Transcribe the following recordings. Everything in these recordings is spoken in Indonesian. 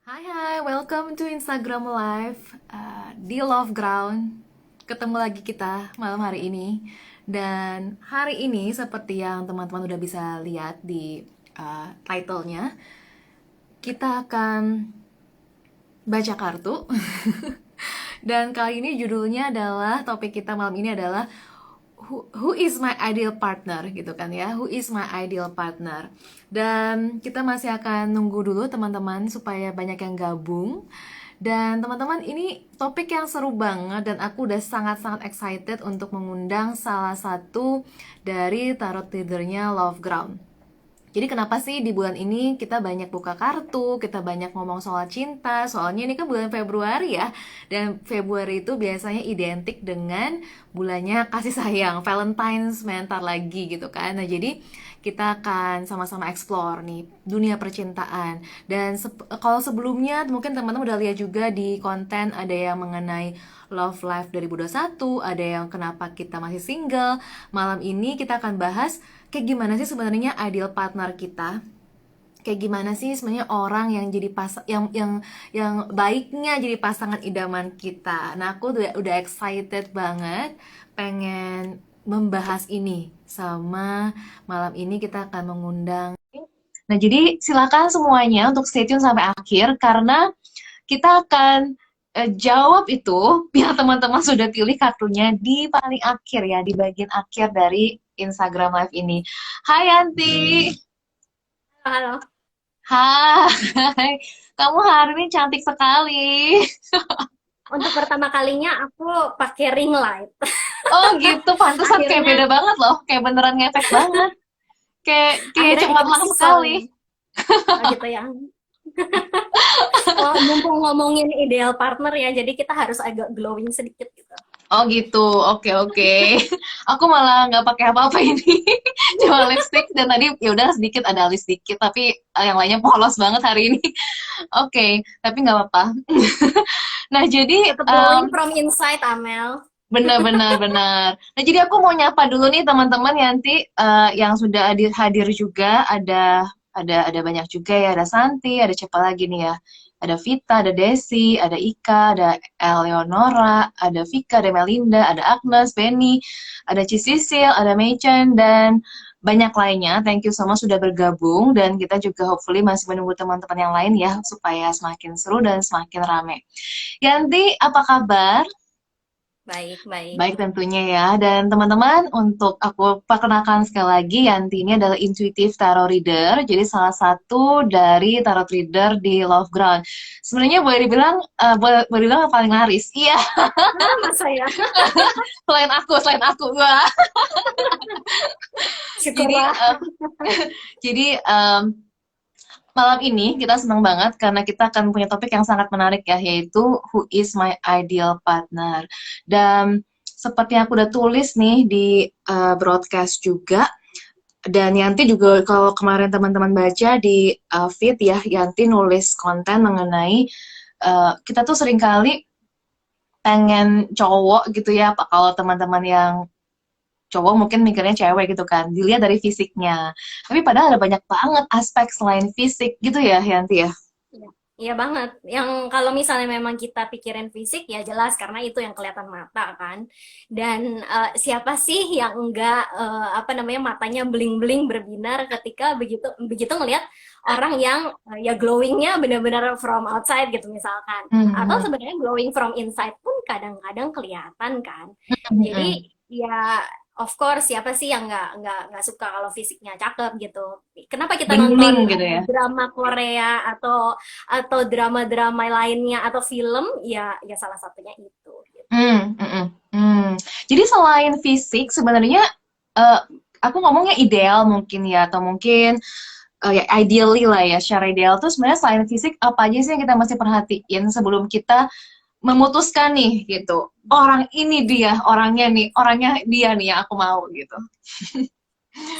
Hai hai, welcome to Instagram Live di Love Ground. Ketemu lagi kita malam hari ini. Dan hari ini seperti yang teman-teman udah bisa lihat di title-nya, kita akan baca kartu. Dan kali ini judulnya adalah, topik kita malam ini adalah who is my ideal partner gitu kan ya, who is my ideal partner. Dan kita masih akan nunggu dulu teman-teman supaya banyak yang gabung. Dan teman-teman, ini topik yang seru banget dan aku udah sangat-sangat excited untuk mengundang salah satu dari tarot readernya Love Ground. Jadi kenapa sih di bulan ini kita banyak buka kartu, kita banyak ngomong soal cinta, soalnya ini kan bulan Februari ya. Dan Februari itu biasanya identik dengan bulannya kasih sayang, Valentine's mentar lagi gitu kan. Nah jadi kita akan sama-sama explore nih dunia percintaan. Dan kalau sebelumnya mungkin teman-teman udah lihat juga di konten ada yang mengenai love life 2021, ada yang kenapa kita masih single. Malam ini kita akan bahas kayak gimana sih sebenarnya ideal partner kita, kayak gimana sih sebenarnya orang yang jadi yang baiknya jadi pasangan idaman kita. Nah aku udah excited banget pengen membahas ini sama malam ini kita akan mengundang. Nah jadi silakan semuanya untuk stay tune sampai akhir karena kita akan jawab itu biar teman-teman sudah pilih kartunya di paling akhir ya, di bagian akhir dari Instagram Live ini. Hai Yanti. Halo, Hai. Kamu hari ini cantik sekali. untuk pertama kalinya aku pakai ring light. Oh gitu, pantesan kayak Akhirnya, beda banget loh. Kayak beneran ngefek banget. Kayak akhirnya ikut cemerlang sekali. season. Oh, gitu ya. Oh, mumpung ngomongin ideal partner ya, jadi kita harus agak glowing sedikit gitu. Oh gitu, oke oke. Aku malah nggak pakai apa-apa ini, cuma lipstick dan tadi ya udah sedikit ada alis sedikit, tapi yang lainnya polos banget hari ini. Oke, tapi nggak apa-apa. Nah jadi Tetap glowing from inside, Amel. benar-benar benar. Nah jadi aku mau nyapa dulu nih teman-teman Yanti yang sudah hadir hadir juga ada banyak juga ya, ada Santi, ada siapa lagi nih ya? Ada Vita, ada Desi, ada Ika, ada Eleonora, ada Vika, ada Melinda, ada Agnes, Benny, ada Cisisil, ada Meichan, dan banyak lainnya. Thank you so much sudah bergabung dan kita juga hopefully masih menunggu teman-teman yang lain ya supaya semakin seru dan semakin rame. Yanti, apa kabar? Baik, baik. Baik tentunya ya. Dan teman-teman, untuk aku perkenalkan sekali lagi, Yanti ini adalah intuitive tarot reader. Jadi salah satu dari tarot reader di Love Ground. Sebenarnya boleh dibilang, boleh dibilang yang paling laris. Iya, Ah, masa ya? selain aku. Wah. Jadi, Syukurlah. jadi malam ini kita senang banget karena kita akan punya topik yang sangat menarik ya, yaitu Who is my ideal partner. Dan seperti yang aku udah tulis nih di broadcast juga, dan Yanti juga kalau kemarin teman-teman baca di feed ya, Yanti nulis konten mengenai kita tuh seringkali pengen cowok gitu ya, Pak. Kalau teman-teman yang cowok mungkin mikirnya cewek gitu kan, dilihat dari fisiknya. Tapi padahal ada banyak banget aspek selain fisik gitu ya, Yanti ya. Iya, iya banget. Yang kalau misalnya memang kita pikirin fisik ya jelas karena itu yang kelihatan mata kan. Dan siapa sih yang enggak apa namanya matanya bling-bling berbinar ketika begitu begitu ngelihat orang yang ya glowingnya benar-benar from outside gitu misalkan. Atau Mhm. sebenarnya glowing from inside pun kadang-kadang kelihatan kan. Jadi Mhm. ya of course siapa sih yang nggak suka kalau fisiknya cakep gitu. Kenapa kita nonton Bening gitu ya. drama Korea atau drama-drama lainnya atau film ya ya salah satunya itu gitu. Mhm. Hmm. Jadi selain fisik sebenarnya eh, aku ngomongnya ideal mungkin ya, atau mungkin ya ideally lah ya, secara ideal tuh sebenarnya selain fisik apa aja sih yang kita mesti perhatiin sebelum kita memutuskan nih gitu. Orang ini dia, orangnya dia nih yang aku mau gitu.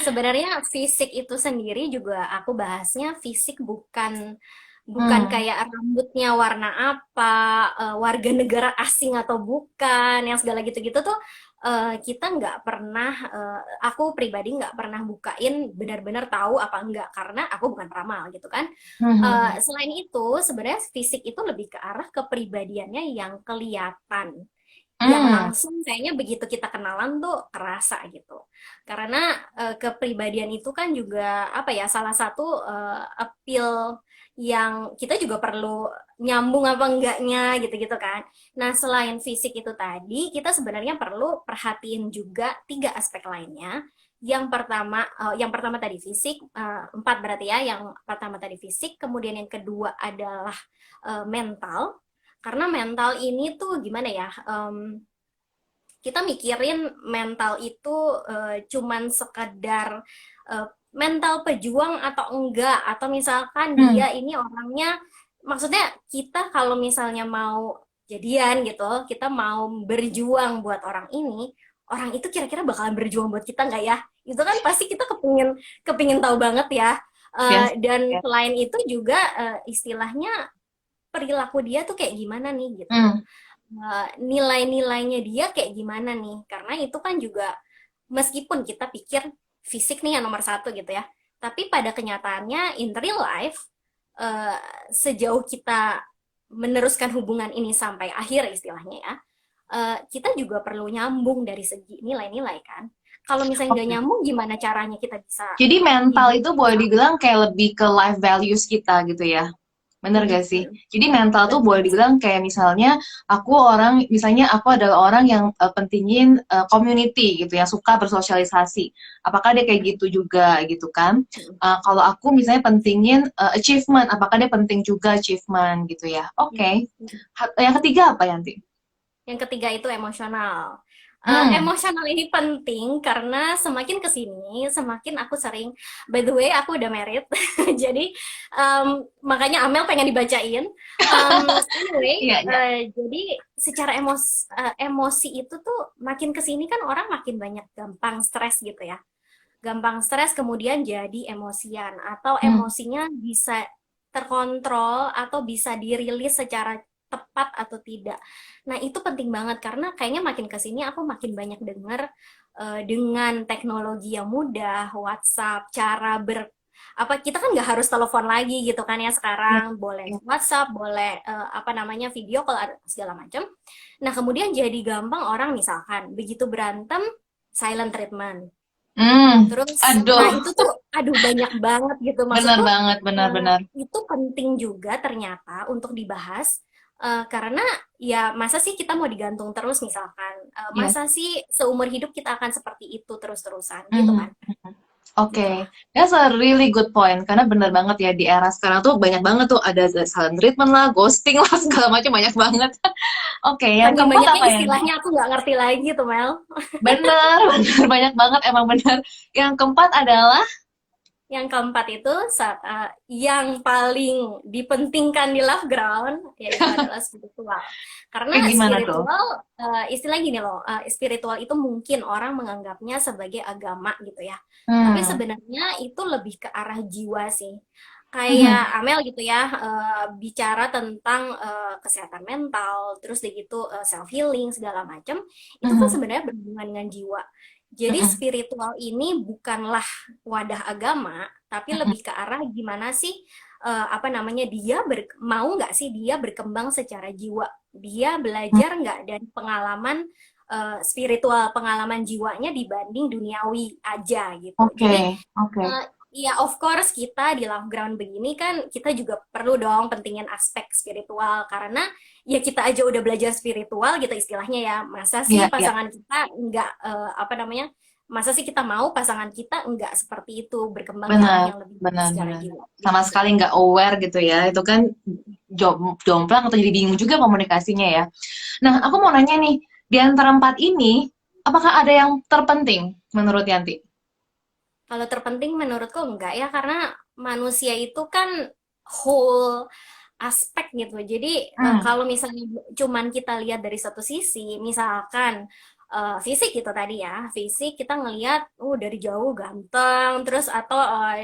Sebenarnya fisik itu sendiri juga aku bahasnya fisik bukan bukan Hmm. kayak rambutnya warna apa, warga negara asing atau bukan, yang segala gitu-gitu tuh kita nggak pernah, aku pribadi nggak pernah bukain benar-benar tahu apa enggak karena aku bukan peramal gitu kan. Hmm. Hmm. Selain itu sebenarnya fisik itu lebih ke arah kepribadiannya yang kelihatan, yang Hmm. langsung kayaknya begitu kita kenalan tuh kerasa gitu. Karena kepribadian itu kan juga apa ya, salah satu appeal yang kita juga perlu nyambung apa enggaknya gitu-gitu kan. Nah, selain fisik itu tadi, kita sebenarnya perlu perhatiin juga tiga aspek lainnya. Yang pertama tadi fisik, empat berarti ya. Yang pertama tadi fisik, kemudian yang kedua adalah mental. Karena mental ini tuh gimana ya? Kita mikirin mental itu cuman sekedar mental pejuang atau enggak, atau misalkan Hmm. dia ini orangnya, maksudnya kita kalau misalnya mau jadian gitu, kita mau berjuang buat orang itu kira-kira bakalan berjuang buat kita nggak ya? Itu kan pasti kita kepingin kepingin tahu banget ya. Yes. Dan Yes. selain itu juga istilahnya perilaku dia tuh kayak gimana nih gitu. Hmm. Nilai-nilainya dia kayak gimana nih, karena itu kan juga meskipun kita pikir fisik nih yang nomor satu gitu ya, tapi pada kenyataannya in real life, eh, sejauh kita meneruskan hubungan ini sampai akhir istilahnya ya, kita juga perlu nyambung dari segi nilai-nilai kan. Kalau misalnya nggak Oke. nyambung, gimana caranya kita bisa Jadi mental hidup itu boleh bersama. dibilang kayak lebih ke life values kita gitu ya. Bener Mm-mm, gak sih? mm-mm. Jadi mental tuh boleh Betul dibilang sekali. kayak misalnya aku adalah orang yang pentingin community gitu ya, suka bersosialisasi. Apakah dia kayak gitu juga gitu kan? Mm-mm. Kalau aku misalnya pentingin achievement, apakah dia penting juga achievement gitu ya? Oke. Mm-mm. Yang ketiga apa Yanti? Yang ketiga itu emosional. Hmm. Emosional ini penting karena semakin kesini, semakin aku sering, by the way, aku udah married, jadi makanya Amel pengen dibacain. Anyway, Iya, iya. jadi secara emosi itu tuh makin kesini kan orang makin banyak gampang stres gitu ya. Gampang stres kemudian jadi emosian, atau Hmm. emosinya bisa terkontrol atau bisa dirilis secara tepat atau tidak. Nah, itu penting banget karena kayaknya makin ke sini aku makin banyak dengar dengan teknologi yang mudah, WhatsApp, cara apa, kita kan nggak harus telepon lagi gitu kan ya Iya, sekarang, boleh iya. WhatsApp, boleh apa namanya video call, ada segala macam. Nah, kemudian jadi gampang orang misalkan begitu berantem silent treatment. Hmm. Terus, nah Aduh, itu tuh, aduh banyak banget gitu. benar Maksudku, banget, benar-benar. itu penting juga ternyata untuk dibahas, karena ya masa sih kita mau digantung terus misalkan, Yes. masa sih seumur hidup kita akan seperti itu terus-terusan gitu Mhm. kan, Oke, gitulah. that's a really good point. Karena bener banget ya di era sekarang tuh banyak banget tuh ada silent treatment lah, ghosting lah, segala macam banyak banget. Oke, yang Saking keempat banyaknya apa ya? istilahnya aku nggak ngerti lagi tuh Mel. Bener, bener banyak banget emang bener. Yang keempat adalah Yang keempat itu yang paling dipentingkan di Love Ground yaitu adalah spiritual. kayak Karena gimana tuh? spiritual, istilah gini loh, spiritual itu mungkin orang menganggapnya sebagai agama gitu ya. Tapi Hmm. sebenarnya itu lebih ke arah jiwa sih. Kayak Mhm. Amel gitu ya, bicara tentang kesehatan mental, terus deh gitu self healing segala macam, itu kan Mhm. sebenarnya berhubungan dengan jiwa. Jadi Mhm. spiritual ini bukanlah wadah agama, tapi Mhm. lebih ke arah gimana sih, apa namanya, mau nggak sih dia berkembang secara jiwa, dia Mhm. belajar nggak dari pengalaman spiritual, pengalaman jiwanya dibanding duniawi aja gitu. Oke, Jadi oke. ya of course kita di Love Ground begini kan kita juga perlu dong pentingin aspek spiritual, karena ya kita aja udah belajar spiritual gitu istilahnya ya, masa Iya, sih iya. pasangan kita nggak apa namanya, masa sih kita mau pasangan kita nggak seperti itu, berkembang ke arah Benar, yang lebih baik benar, secara benar. jiwa Sama gitu. sekali nggak aware gitu ya. Itu kan jomplang atau jadi bingung juga komunikasinya ya. Nah, aku mau nanya nih, di antara empat ini, apakah ada yang terpenting menurut Yanti? Kalau terpenting menurutku enggak ya, karena manusia itu kan whole aspek gitu. Jadi Hmm. kalau misalnya cuman kita lihat dari satu sisi, misalkan fisik gitu tadi ya, fisik kita ngelihat dari jauh ganteng, terus atau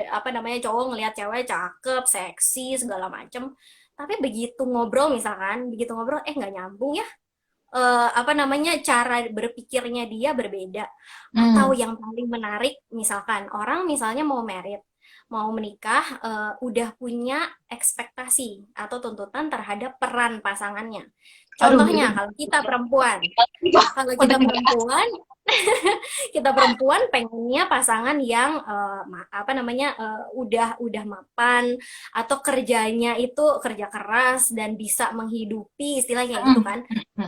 apa namanya cowok ngelihat cewek cakep, seksi segala macem, tapi begitu ngobrol misalkan, begitu ngobrol nggak nyambung ya, apa namanya cara berpikirnya dia berbeda. Atau Hmm. yang paling menarik misalkan orang misalnya mau merit, mau menikah, udah punya ekspektasi atau tuntutan terhadap peran pasangannya. Aduh, itu Contohnya kalau kita udah perempuan kita perempuan pengennya pasangan yang apa namanya udah mapan, atau kerjanya itu kerja keras dan bisa menghidupi, istilah kayak gitu kan.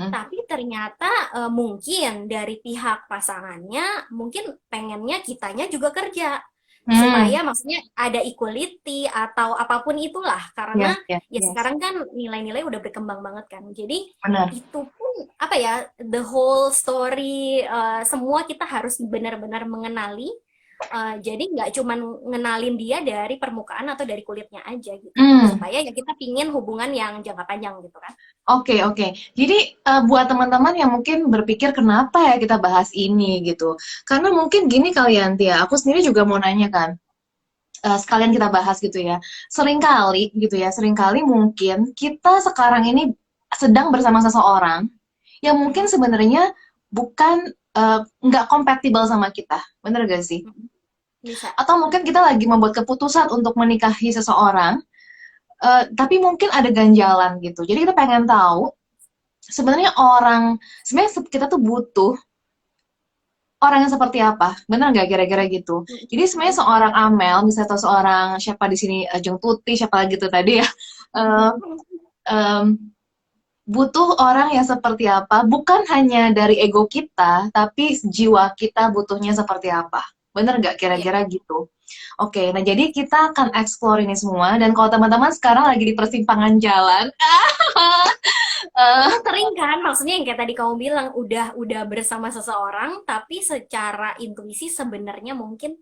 Tapi ternyata mungkin dari pihak pasangannya mungkin pengennya kitanya juga kerja, Hmm. supaya maksudnya ada equality atau apapun itulah, karena Yes, yes, ya yes. sekarang kan nilai-nilai udah berkembang banget kan. Jadi Benar. itu pun apa ya, the whole story, semua kita harus benar-benar mengenali, jadi nggak cuman ngenalin dia dari permukaan atau dari kulitnya aja gitu, Hmm. supaya ya kita pingin hubungan yang jangka panjang gitu kan. Oke, oke. Jadi buat teman-teman yang mungkin berpikir kenapa ya kita bahas ini gitu. Karena mungkin gini kali ya, Antia. Aku sendiri juga mau nanya kan. Sekalian kita bahas gitu ya. Seringkali gitu ya, seringkali mungkin kita sekarang ini sedang bersama seseorang yang mungkin Mm-mm, sebenarnya bukan nggak kompatibel sama kita. Bener gak sih? mm-mm. Bisa. Atau mungkin kita lagi membuat keputusan untuk menikahi seseorang, tapi mungkin ada ganjalan gitu. Jadi kita pengen tahu sebenarnya sebenarnya kita tuh butuh orang yang seperti apa, benar nggak kira-kira gitu. Jadi sebenarnya seorang Amel, misalnya atau seorang siapa di sini, Jung Tuti, siapa lagi tuh tadi ya, eh, em, butuh orang yang seperti apa, bukan hanya dari ego kita, tapi jiwa kita butuhnya seperti apa. Bener nggak Iya. kira-kira gitu? Oke, nah jadi kita akan explore ini semua, dan kalau teman-teman sekarang lagi di persimpangan jalan, Karena eh, sering kan, maksudnya yang kayak tadi kamu bilang udah bersama seseorang, tapi secara intuisi sebenarnya mungkin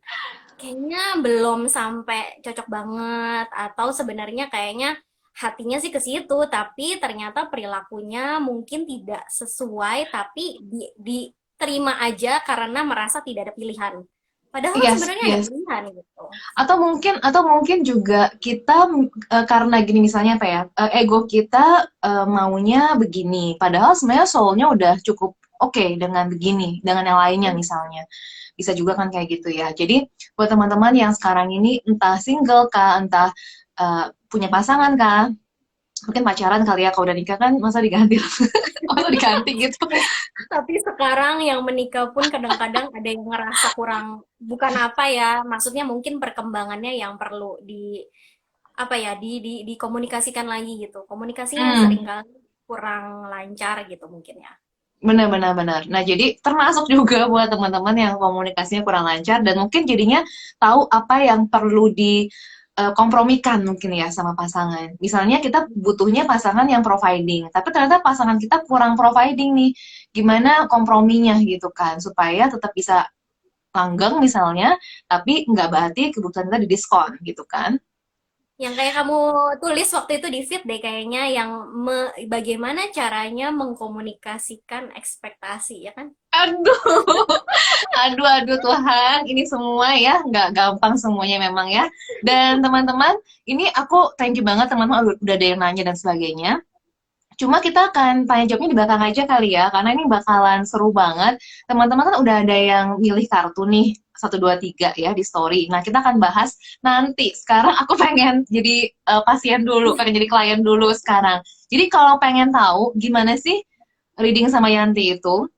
kayaknya belum sampai cocok banget, atau sebenarnya kayaknya hatinya sih ke situ, tapi ternyata perilakunya mungkin tidak sesuai, tapi diterima aja karena merasa tidak ada pilihan. Padahal kan yes, sebenarnya ada yes. pilihan gitu. Atau mungkin juga kita karena gini misalnya apa ya, ego kita maunya begini, padahal sebenarnya soulnya udah cukup oke dengan begini, dengan yang lainnya misalnya. Bisa juga kan kayak gitu ya. Jadi buat teman-teman yang sekarang ini entah single kah, entah punya pasangan kah, mungkin pacaran kali ya, kalau udah nikah kan masa diganti, masa diganti gitu. Tapi sekarang yang menikah pun kadang-kadang ada yang ngerasa kurang, bukan apa ya, maksudnya mungkin perkembangannya yang perlu apa ya, dikomunikasikan lagi gitu. Komunikasinya Hmm. seringkali kurang lancar gitu mungkin ya. Benar, benar, benar. Nah, jadi termasuk juga buat teman-teman yang komunikasinya kurang lancar dan mungkin jadinya tahu apa yang perlu dikompromikan mungkin ya sama pasangan. Misalnya kita butuhnya pasangan yang providing, tapi ternyata pasangan kita kurang providing nih. Gimana komprominya gitu kan, supaya tetap bisa langgeng misalnya, tapi nggak berarti kebutuhan kita didiskon gitu kan. Yang kayak kamu tulis waktu itu di feed deh kayaknya, yang bagaimana caranya mengkomunikasikan ekspektasi, ya kan? Aduh, aduh, aduh Tuhan, ini semua ya nggak gampang semuanya memang ya. Dan teman-teman, ini aku thank you banget teman-teman udah ada yang nanya dan sebagainya. Cuma kita akan tanya jawabnya di belakang aja kali ya, karena ini bakalan seru banget. Teman-teman kan udah ada yang milih kartu nih, satu 2 3 ya di story. Nah, kita akan bahas nanti. Sekarang aku pengen jadi pasien dulu, pengen jadi klien dulu sekarang. Jadi kalau pengen tahu gimana sih reading sama Yanti itu,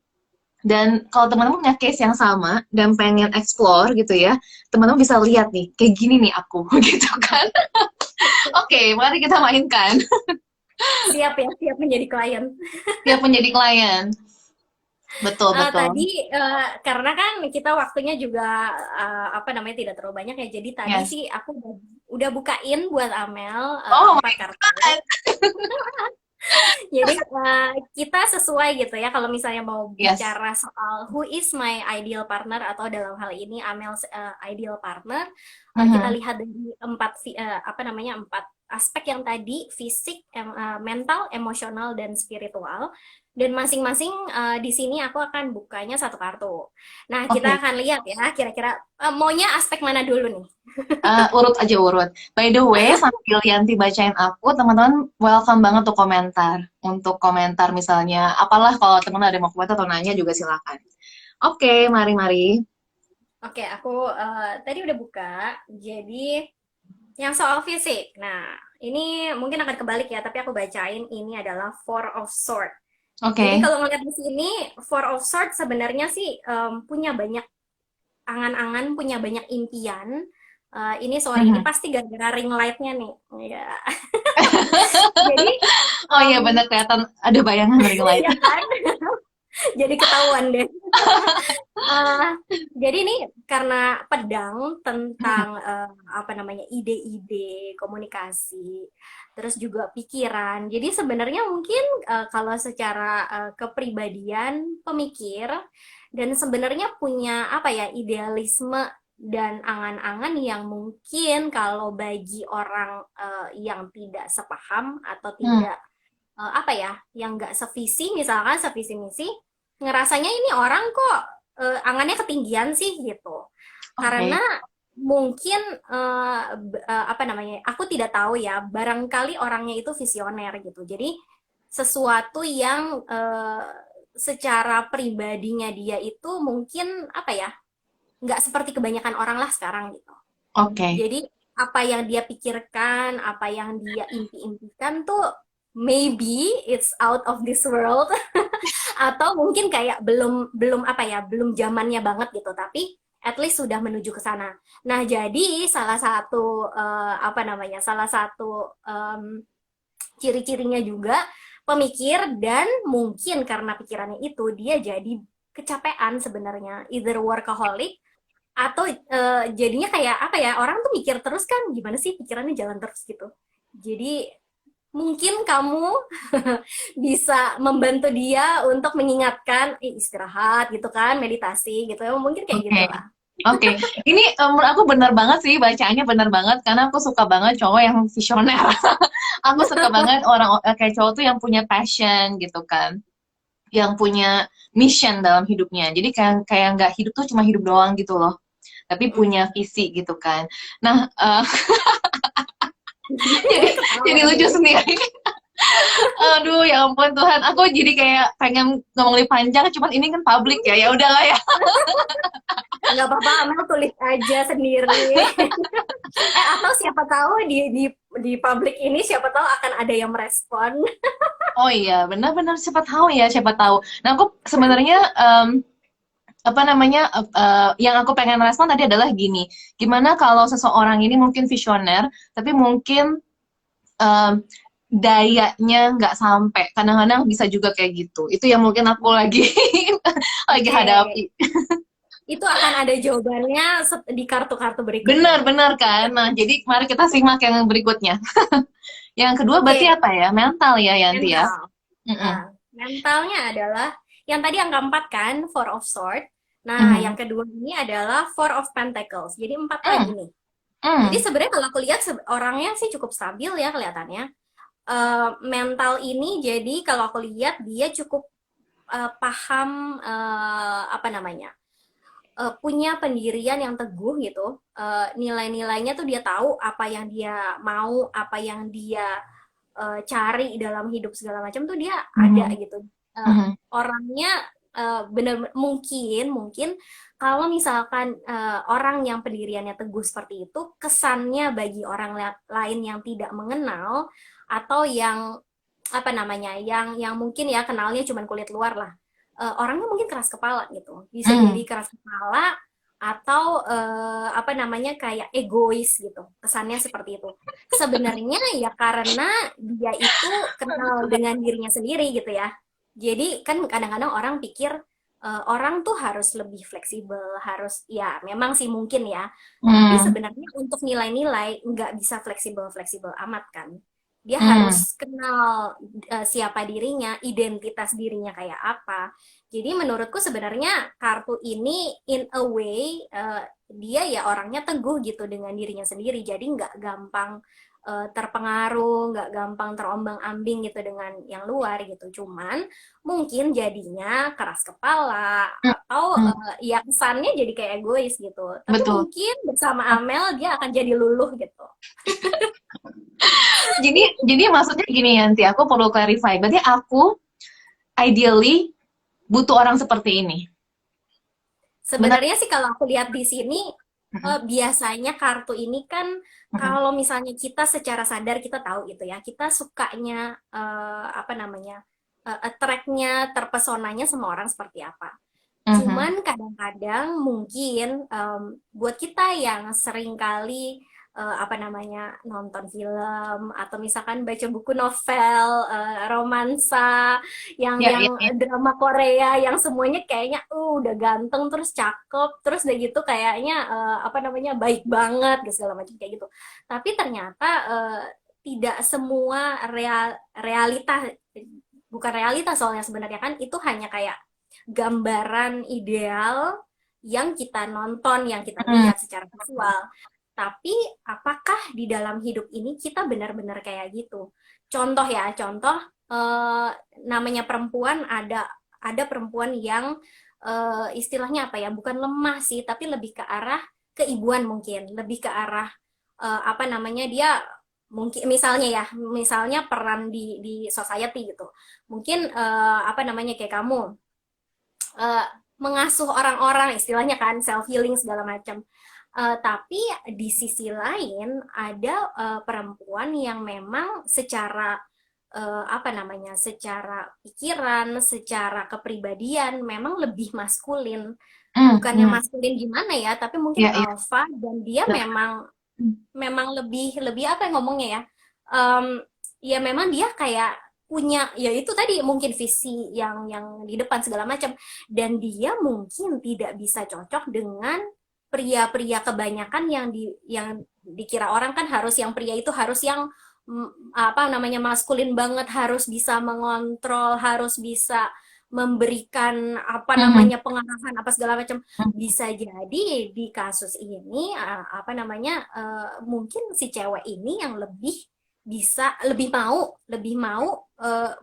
dan kalau teman-teman punya case yang sama dan pengen explore gitu ya, teman-teman bisa lihat nih, kayak gini nih aku, gitu kan. Oke, mari kita mainkan. Siap ya, siap menjadi klien. Siap menjadi klien. Betul, betul. Tadi karena kan kita waktunya juga apa namanya tidak terlalu banyak ya. Jadi tadi Yes. sih aku udah bukain buat Amel Oh my 4 kartu. God. Jadi kita sesuai gitu ya. Kalau misalnya mau Yes. bicara soal who is my ideal partner, atau dalam hal ini Amel's ideal partner, kita Mhm. lihat dari apa namanya, empat aspek yang tadi fisik, mental, emosional dan spiritual. Dan masing-masing di sini aku akan bukanya satu kartu. Nah, kita Oke. akan lihat ya kira-kira maunya aspek mana dulu nih? Urut aja urut. By the way, sambil Yanti bacain aku, teman-teman welcome banget tuh komentar. Untuk komentar misalnya, apalah kalau teman ada mau komentar atau nanya juga silakan. Oke, mari-mari. Oke, aku tadi udah buka. Jadi yang soal fisik. Nah, ini mungkin akan kebalik ya, tapi aku bacain ini adalah Four of Swords. Jadi Oke. kalau ngeliat di sini, Four of Swords sebenarnya sih punya banyak angan-angan, punya banyak impian. Ini sorry, ini Mhm. pasti gara-gara ring light-nya nih. Ya. Jadi, Oh iya um, benar kelihatan ada bayangan ring light. ya kan? Jadi ketahuan deh. Eh, jadi ini karena pedang Mhm. tentang apa namanya ide-ide komunikasi, terus juga pikiran. Jadi sebenarnya mungkin kalau secara kepribadian pemikir dan sebenarnya punya apa ya idealisme dan angan-angan yang mungkin kalau bagi orang yang tidak sepaham atau Hmm. tidak apa ya yang nggak sevisi misalkan sevisi misi ngerasanya ini orang kok angannya ketinggian sih gitu karena Oke. mungkin apa namanya aku tidak tahu ya barangkali orangnya itu visioner gitu jadi sesuatu yang secara pribadinya dia itu mungkin apa ya nggak seperti kebanyakan orang lah sekarang gitu Oke. jadi apa yang dia pikirkan apa yang dia impi-impikan tuh maybe it's out of this world atau mungkin kayak belum belum apa ya belum zamannya banget gitu tapi at least sudah menuju ke sana. Nah jadi salah satu apa namanya salah satu ciri-cirinya juga pemikir dan mungkin karena pikirannya itu dia jadi kecapean sebenarnya either workaholic atau jadinya kayak apa ya orang tuh mikir terus kan gimana sih pikirannya jalan terus gitu. Jadi mungkin kamu bisa membantu dia untuk mengingatkan istirahat gitu kan, meditasi gitu ya. Mungkin kayak Oke. gitulah. Oke, ini menurut aku benar banget sih bacaannya benar banget karena aku suka banget cowok yang visioner. Aku suka banget orang kayak cowok tuh yang punya passion gitu kan, yang punya mission dalam hidupnya. Jadi kayak kayak nggak hidup tuh cuma hidup doang gitu loh, tapi Mm. punya visi gitu kan. Nah, jadi Ketawa jadi lucu nih. sendiri. Aduh, ya ampun Tuhan, aku jadi kayak pengen ngomong lebih panjang, cuman ini kan publik ya, ya udahlah ya. Nggak apa-apa, Amel tulis aja sendiri. Atau siapa tahu di publik ini siapa tahu akan ada yang merespon. Oh iya, benar-benar siapa tahu ya, siapa tahu. Nah, aku sebenarnya apa namanya yang aku pengen respon tadi adalah gini, gimana kalau seseorang ini mungkin visioner, tapi mungkin em, dayanya nggak sampai. Kadang-kadang bisa juga kayak gitu. Itu yang mungkin aku lagi lagi Oke, hadapi. itu akan ada jawabannya di kartu-kartu berikutnya. Benar-benar kan. Nah, jadi mari kita simak yang berikutnya. Yang kedua berarti Oke, apa ya? Mental ya, Yanti ya. mental. Mm-mm. Mentalnya adalah yang tadi angka 4 kan, Four of Swords. Nah, yang Mhm. kedua ini adalah Four of Pentacles. Jadi 4 lagi Mm. nih. Jadi Mm. sebenarnya kalau aku lihat orangnya sih cukup stabil ya kelihatannya. Mental ini jadi kalau aku lihat dia cukup paham apa namanya punya pendirian yang teguh gitu. Nilai-nilainya tuh dia tahu apa yang dia mau, apa yang dia cari dalam hidup segala macam tuh dia ada Mhm. gitu. Mhm. Orangnya benar mungkin mungkin kalau misalkan orang yang pendiriannya teguh seperti itu kesannya bagi orang lain yang tidak mengenal atau yang apa namanya yang mungkin ya kenalnya cuma kulit luar lah orangnya mungkin keras kepala gitu bisa jadi Mm. keras kepala atau apa namanya kayak egois gitu kesannya seperti itu sebenarnya ya karena dia itu kenal dengan dirinya sendiri gitu ya jadi kan kadang-kadang orang pikir orang tuh harus lebih fleksibel harus ya memang sih mungkin ya tapi Mm. sebenarnya untuk nilai-nilai nggak bisa fleksibel-fleksibel amat kan dia Mm. harus kenal siapa dirinya, identitas dirinya kayak apa. Jadi menurutku sebenarnya kartu ini in a way dia ya orangnya teguh gitu dengan dirinya sendiri. Jadi nggak gampang terpengaruh, nggak gampang terombang-ambing gitu dengan yang luar gitu. Cuman mungkin jadinya keras kepala atau Hmm, ya kesannya jadi kayak egois gitu. Tapi betul. mungkin bersama Amel dia akan jadi luluh gitu. Jadi maksudnya gini Yanti, aku perlu clarify. Berarti aku ideally butuh orang seperti ini. Benar? Sebenarnya sih kalau aku lihat di sini Mm-mm. biasanya kartu ini kan Mm-mm. kalau misalnya kita secara sadar kita tahu gitu ya, kita sukanya apa namanya attract-nya, terpesonanya sama orang seperti apa. Mhm. Cuman kadang-kadang mungkin buat kita yang sering kali apa namanya nonton film atau misalkan baca buku novel, romansa, Ya, ya, yang ya. drama Korea yang semuanya kayaknya udah ganteng terus cakep terus udah gitu kayaknya apa namanya baik banget gitu segala macam kayak gitu. Tapi ternyata tidak semua realita, bukan realita soalnya sebenarnya kan itu hanya kayak gambaran ideal yang kita nonton, yang kita Hmm. lihat secara visual. Tapi apakah di dalam hidup ini kita benar-benar kayak gitu? Contoh ya, contoh eh, namanya perempuan ada perempuan yang istilahnya apa ya? Bukan lemah sih, tapi lebih ke arah keibuan mungkin, lebih ke arah apa namanya dia mungkin misalnya peran di society gitu mungkin apa namanya kayak kamu eh, mengasuh orang-orang istilahnya kan self healing segala macam. Tapi di sisi lain ada perempuan yang memang secara apa namanya secara pikiran, secara kepribadian memang lebih maskulin. Hmm, Bukannya hmm. maskulin gimana ya, tapi mungkin Ya, ya. alpha dan dia memang Hmm. memang lebih lebih apa yang ngomongnya ya. Em, ya memang dia kayak punya ya itu tadi mungkin visi yang di depan segala macam dan dia mungkin tidak bisa cocok dengan pria-pria kebanyakan yang dikira orang kan harus yang pria itu harus yang apa namanya maskulin banget harus bisa mengontrol harus bisa memberikan apa Mhm. namanya pengarahan apa segala macam Mhm. bisa jadi di kasus ini apa namanya mungkin si cewek ini yang bisa lebih mau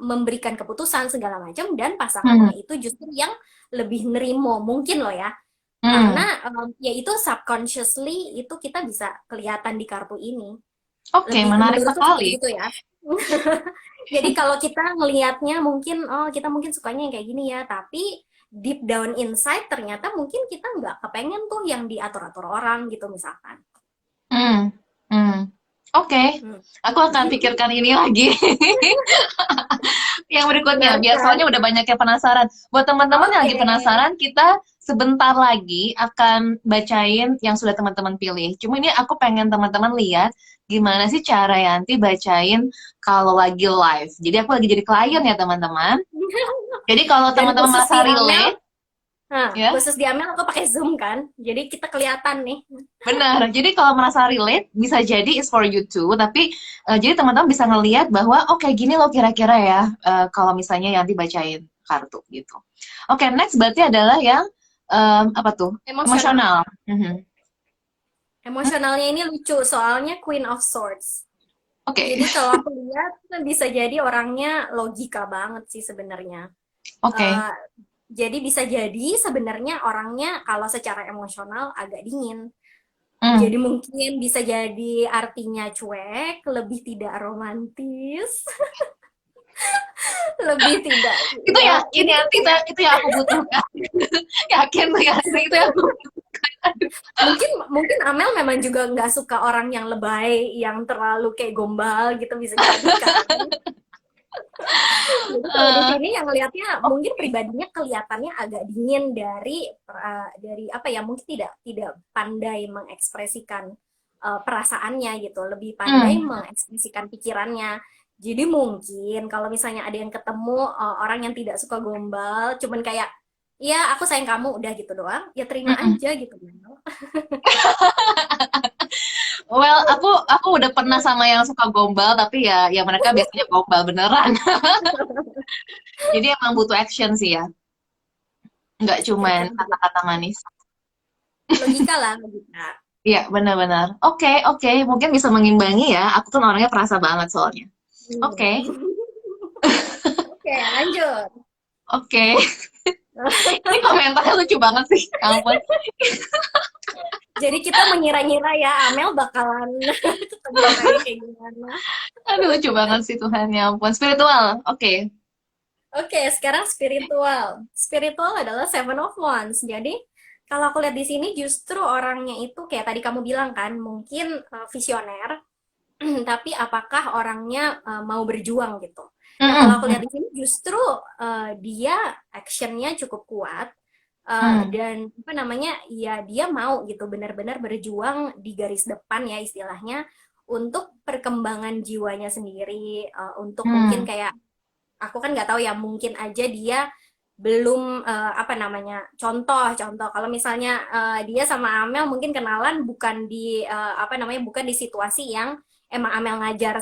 memberikan keputusan segala macam dan Hmm. pasangannya itu justru yang lebih nerimo mungkin loh ya Hmm. karena ya itu subconsciously itu kita bisa kelihatan di kartu ini Oke, lebih menarik menurutku sih kayak sekali. gitu ya jadi kalau kita ngelihatnya mungkin oh kita mungkin sukanya yang kayak gini ya tapi deep down inside ternyata mungkin kita nggak kepengen tuh yang diatur-atur orang gitu misalkan. Hmm. Hmm. Oke, Hmm. aku akan pikirkan ini lagi. Yang berikutnya, Menarik biar kan? soalnya udah banyak yang penasaran. Buat teman-teman yang Oke. lagi penasaran, kita sebentar lagi akan bacain yang sudah teman-teman pilih. Cuma ini aku pengen teman-teman lihat gimana sih cara Yanti bacain kalau lagi live. Jadi aku lagi jadi klien ya teman-teman. Jadi kalau Dan teman-teman khusus merasa di Amel, relate, ya, khusus di Amel aku pakai Zoom kan, jadi kita kelihatan nih. benar. Jadi kalau merasa relate, bisa jadi is for you too. Tapi jadi teman-teman bisa ngelihat bahwa oh kayak gini loh kira-kira ya kalau misalnya Yanti bacain kartu gitu. Oke, next berarti adalah yang apa tuh? Emosional. Emosional. Mhm. Emosionalnya ini lucu, soalnya Queen of Swords. Oke, Jadi kalau aku lihat bisa jadi orangnya logika banget sih sebenarnya. oke. Eh, jadi bisa jadi sebenarnya orangnya kalau secara emosional agak dingin. Hmm. Jadi mungkin bisa jadi artinya cuek, lebih tidak romantis, lebih tidak Itu ya yakin ini ya, kan itu yang aku butuhkan. Yakin tuh Yanti itu yang aku butuhkan. mungkin mungkin Amel memang juga nggak suka orang yang lebay, yang terlalu kayak gombal gitu bisa jadi kan. Jadi kalau di Eh, sini yang ngelihatnya mungkin oke. pribadinya kelihatannya agak dingin dari apa ya mungkin tidak tidak pandai mengekspresikan perasaannya gitu, lebih pandai Hmm. mengekspresikan pikirannya. Jadi mungkin kalau misalnya ada yang ketemu orang yang tidak suka gombal, cuman kayak ya aku sayang kamu udah gitu doang, ya terima Mm-mm. aja gitu. Well, aku udah pernah sama yang suka gombal, tapi ya mereka biasanya gombal beneran. Jadi emang butuh action sih ya, nggak Ya cuman kan kata-kata manis. logika lah logika. Iya, benar-benar. Oke, oke, mungkin bisa mengimbangi ya. Aku tuh orangnya perasa banget soalnya. Oke, Hmm. Oke, lanjut. oke. Ini komentarnya lucu banget sih, ya ampun. Jadi kita mengira-ngira ya Amel bakalan ketemu orangnya kayak gimana. Aduh, lucu banget sih Tuhan, ya ampun. Spiritual, oke. Oke, sekarang spiritual. Spiritual adalah Seven of Wands. Jadi, kalau aku lihat di sini justru orangnya itu kayak tadi kamu bilang kan, mungkin visioner, tapi apakah orangnya mau berjuang gitu. Nah, kalau aku Mm-mm, lihat di sini justru dia actionnya cukup kuat mm, dan apa namanya, ya dia mau gitu benar-benar berjuang di garis depan ya istilahnya untuk perkembangan jiwanya sendiri, untuk mungkin mm, kayak aku kan nggak tahu ya mungkin aja dia belum apa namanya contoh kalau misalnya dia sama Amel mungkin kenalan bukan di apa namanya bukan di situasi yang emang Amel ngajar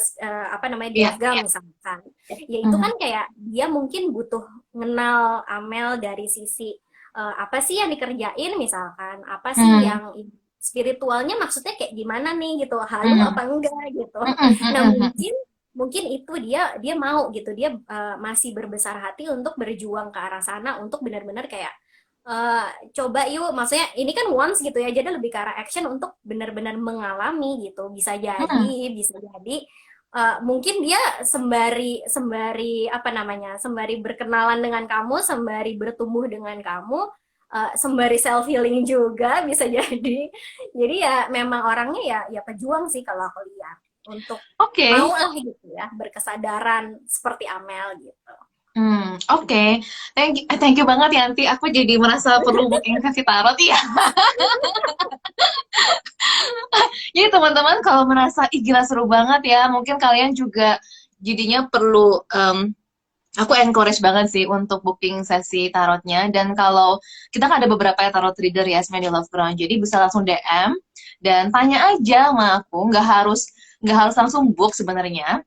apa namanya di iya, Afgan misalkan ya itu mm, kan kayak dia mungkin butuh kenal Amel dari sisi apa sih yang dikerjain misalkan apa sih mm, yang spiritualnya maksudnya kayak gimana nih gitu halu mm, apa enggak gitu mm, mm, nah mm, mm. mungkin mungkin itu dia dia mau gitu dia masih berbesar hati untuk berjuang ke arah sana untuk benar-benar kayak coba yuk maksudnya ini kan once gitu ya jadi lebih ke arah action untuk benar-benar mengalami gitu Mm. bisa jadi mungkin dia sembari sembari apa namanya sembari berkenalan dengan kamu sembari bertumbuh dengan kamu sembari self healing juga bisa jadi ya memang orangnya ya pejuang sih kalau aku lihat untuk Oke. mau lah gitu ya berkesadaran seperti Amel gitu. Oke. Thank you banget Yanti. Aku jadi merasa perlu booking sesi tarot ya. Jadi teman-teman kalau merasa ih gila seru banget ya, mungkin kalian juga jadinya perlu aku encourage banget sih untuk booking sesi tarotnya. Dan kalau kita kan ada beberapa ya tarot reader ya, sebenarnya di Love Ground. Jadi bisa langsung DM dan tanya aja sama aku. Nggak harus langsung book sebenarnya.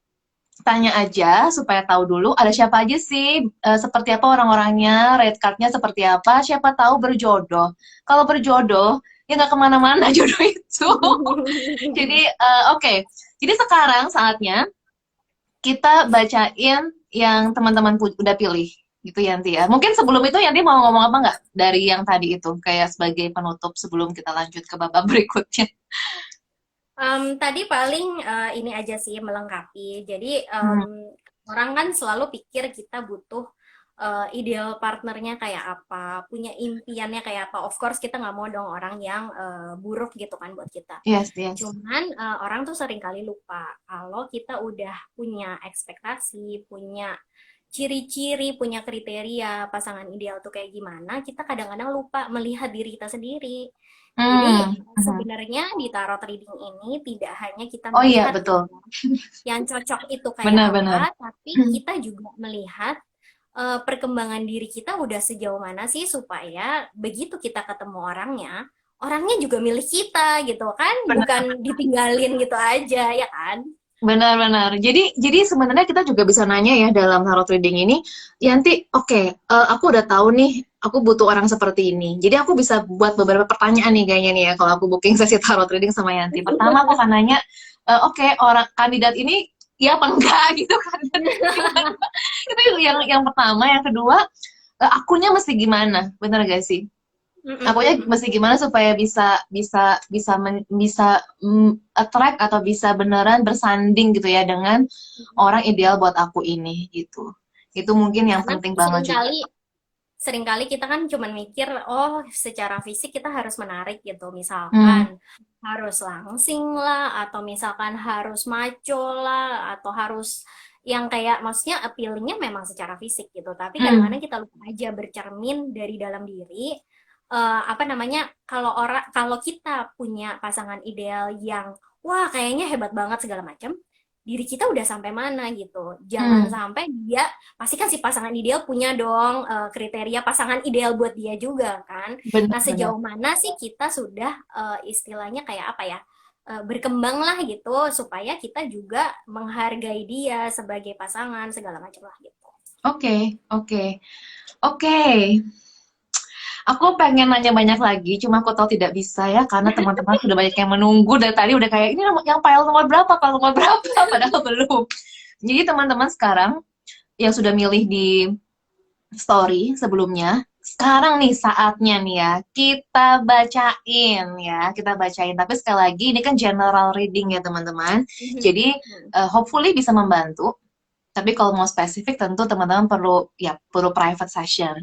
Tanya aja supaya tahu dulu ada siapa aja sih, seperti apa orang-orangnya, rate card-nya seperti apa, siapa tahu berjodoh. Kalau berjodoh, ya nggak kemana-mana jodoh itu. Jadi, oke. Jadi sekarang saatnya kita bacain yang teman-teman udah pilih, gitu Yanti ya. Mungkin sebelum itu Yanti mau ngomong apa nggak dari yang tadi itu, kayak sebagai penutup sebelum kita lanjut ke babak berikutnya. Tadi paling ini aja sih melengkapi. Jadi Hmm, orang kan selalu pikir kita butuh ideal partnernya kayak apa, punya impiannya kayak apa. Of course kita nggak mau dong orang yang buruk gitu kan buat kita. yes, yes. Cuman orang tuh sering kali lupa kalau kita udah punya ekspektasi, punya ciri-ciri, punya kriteria pasangan ideal tuh kayak gimana, kita kadang-kadang lupa melihat diri kita sendiri. Jadi Hmm, hmm. sebenarnya di tarot reading ini tidak hanya kita Oh iya, melihat gitu betul. ya, yang cocok itu kayak Benar-benar. apa, tapi kita juga melihat perkembangan diri kita udah sejauh mana sih supaya begitu kita ketemu orangnya, orangnya juga milik kita gitu kan, bukan ditinggalin gitu aja ya kan? Benar-benar. Jadi sebenarnya kita juga bisa nanya ya dalam tarot reading ini, Yanti, oke, aku udah tahu nih, aku butuh orang seperti ini. Jadi aku bisa buat beberapa pertanyaan nih kayaknya nih ya kalau aku booking sesi tarot reading sama Yanti. Pertama aku akan nanya, oke, orang kandidat ini ya apa enggak gitu kan? Itu yang pertama. Yang kedua, akunya mesti gimana? Benar gak sih? Akunya mesti gimana supaya bisa bisa bisa bisa attract atau bisa beneran bersanding gitu ya dengan orang ideal buat aku ini gitu. Itu mungkin yang Karena penting banget juga. seringkali kita kan cuman mikir, oh secara fisik kita harus menarik gitu. Hmm, Misalkan harus langsing lah, atau misalkan harus maco lah, atau harus yang kayak maksudnya appealingnya memang secara fisik gitu. Tapi hmm, kadang-kadang kita lupa aja bercermin dari dalam diri. Apa namanya? Kalau kita punya pasangan ideal yang wah kayaknya hebat banget segala macam, diri kita udah sampai mana gitu. Jangan hmm, sampai dia pasti kan si pasangan ideal punya dong kriteria pasangan ideal buat dia juga kan. Nah, benar-benar. sejauh mana sih kita sudah istilahnya kayak apa ya? Berkembang lah gitu supaya kita juga menghargai dia sebagai pasangan segala macam lah gitu. Oke, oke, oke. Aku pengen nanya banyak lagi, cuma aku tahu tidak bisa ya, karena teman-teman sudah banyak yang menunggu dari tadi udah kayak ini yang file nomor berapa, file nomor berapa, padahal belum. Jadi teman-teman sekarang yang sudah milih di story sebelumnya, sekarang nih saatnya nih ya, kita bacain. Tapi sekali lagi ini kan general reading ya teman-teman. Jadi hopefully bisa membantu. Tapi kalau mau spesifik tentu teman-teman perlu private session.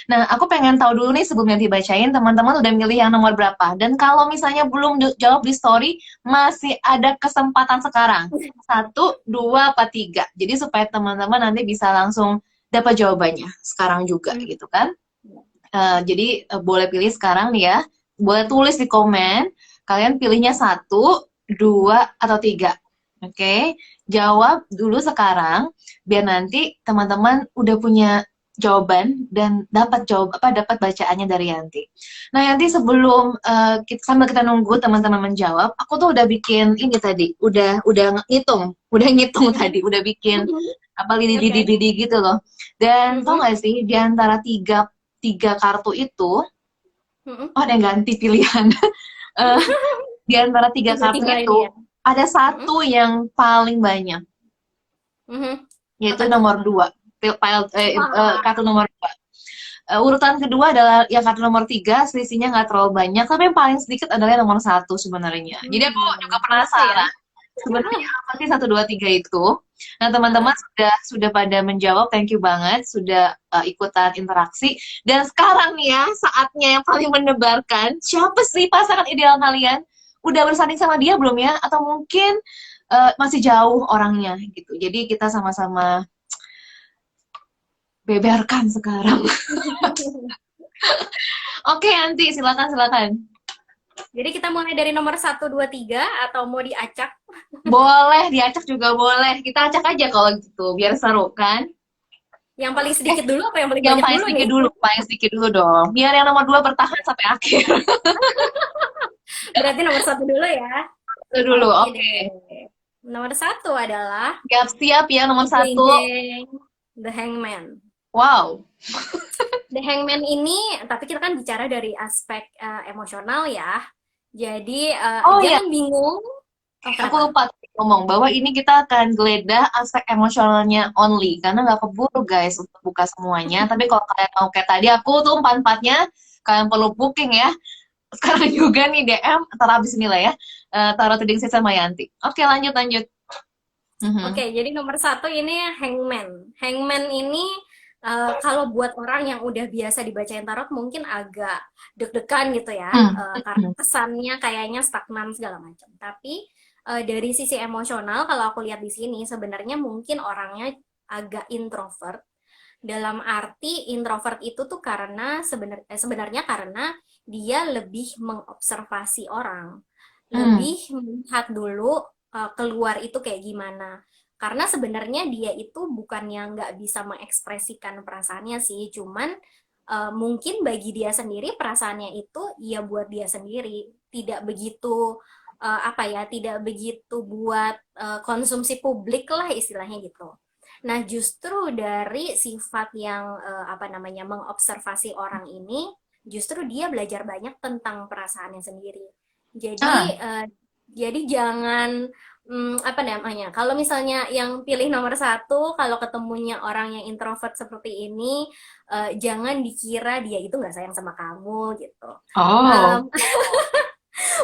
Nah, aku pengen tahu dulu nih sebelumnya dibacain teman-teman udah milih yang nomor berapa. Dan kalau misalnya belum jawab di story, masih ada kesempatan sekarang. Satu, dua, apa tiga. Jadi supaya teman-teman nanti bisa langsung dapat jawabannya sekarang juga gitu kan. Jadi boleh pilih sekarang nih ya. Boleh tulis di komen. Kalian pilihnya satu, dua, atau tiga. Oke, jawab dulu sekarang biar nanti teman-teman udah punya jawaban dan dapat bacaannya dari Yanti. Nah, Yanti sebelum sambil kita nunggu teman-teman menjawab, aku tuh udah bikin ini tadi, udah ngitung tadi, udah bikin apa Oke. lidi-lidi gitu loh. Dan tau gak sih di antara tiga kartu itu, oh ada yang ganti pilihan. Eh, di antara tiga kartu Tiba-tiba itu ini ya. ada satu yang paling banyak, Apa yaitu tuh? nomor dua. Wah. Kartu nomor dua. Urutan kedua adalah yang kartu nomor tiga, selisihnya nggak terlalu banyak, tapi yang paling sedikit adalah yang nomor satu sebenarnya. Jadi aku juga Lucu ya. penasaran sebenarnya apa sih satu dua tiga itu. Nah teman-teman sudah pada menjawab, thank you banget sudah ikutan interaksi. Dan sekarang nih ya saatnya yang paling mendebarkan, siapa sih pasangan ideal kalian? Udah bersanding sama dia belum ya? Atau mungkin masih jauh orangnya gitu. Jadi kita sama-sama beberkan sekarang. Oke, Anti, silakan. Jadi kita mulai dari nomor satu 2 3 atau mau diacak? Boleh, diacak juga boleh. Kita acak aja kalau gitu, biar seru kan? Yang paling Eh, sedikit dulu apa yang paling yang banyak dulu nih? paling sedikit dulu dong. Biar yang nomor dua bertahan sampai akhir. Berarti nomor satu dulu ya. Itu dulu, Oke oke. deh. Nomor satu adalah Siap-siap ya, nomor jeng satu. jeng The Hangman. Wow. The Hangman ini, tapi kita kan bicara dari aspek emosional ya. Jadi Oh iya, jangan bingung. Oh, aku kenapa? lupa ngomong bahwa ini kita akan geledah aspek emosionalnya only. Karena nggak keburu guys untuk buka semuanya. Tapi kalau kalian mau kayak tadi, aku tuh empat-empatnya, kalian perlu booking ya. Sekarang juga nih DM, ntar abis ini lah ya. Taruh trading session sama Yanti. Oke, lanjut. Oke, Mhm. jadi nomor satu ini Hangman. Hangman ini kalau buat orang yang udah biasa dibacain tarot mungkin agak deg-degan gitu ya, karena Hmm. kesannya kayaknya stagnan segala macam. Tapi dari sisi emosional, kalau aku lihat di sini sebenarnya mungkin orangnya agak introvert. Dalam arti introvert itu tuh karena sebenarnya karena dia lebih mengobservasi orang, Hmm. lebih melihat dulu keluar itu kayak gimana. Karena sebenarnya dia itu bukan yang nggak bisa mengekspresikan perasaannya sih, cuman mungkin bagi dia sendiri perasaannya itu ya buat dia sendiri, tidak begitu apa ya, tidak begitu buat konsumsi publik lah istilahnya gitu. Nah, justru dari sifat yang apa namanya mengobservasi orang ini, justru dia belajar banyak tentang perasaannya sendiri. Ah, Jadi jangan apa namanya? Kalau misalnya yang pilih nomor satu, kalau ketemunya orang yang introvert seperti ini, jangan dikira dia itu nggak sayang sama kamu gitu. oh. Em,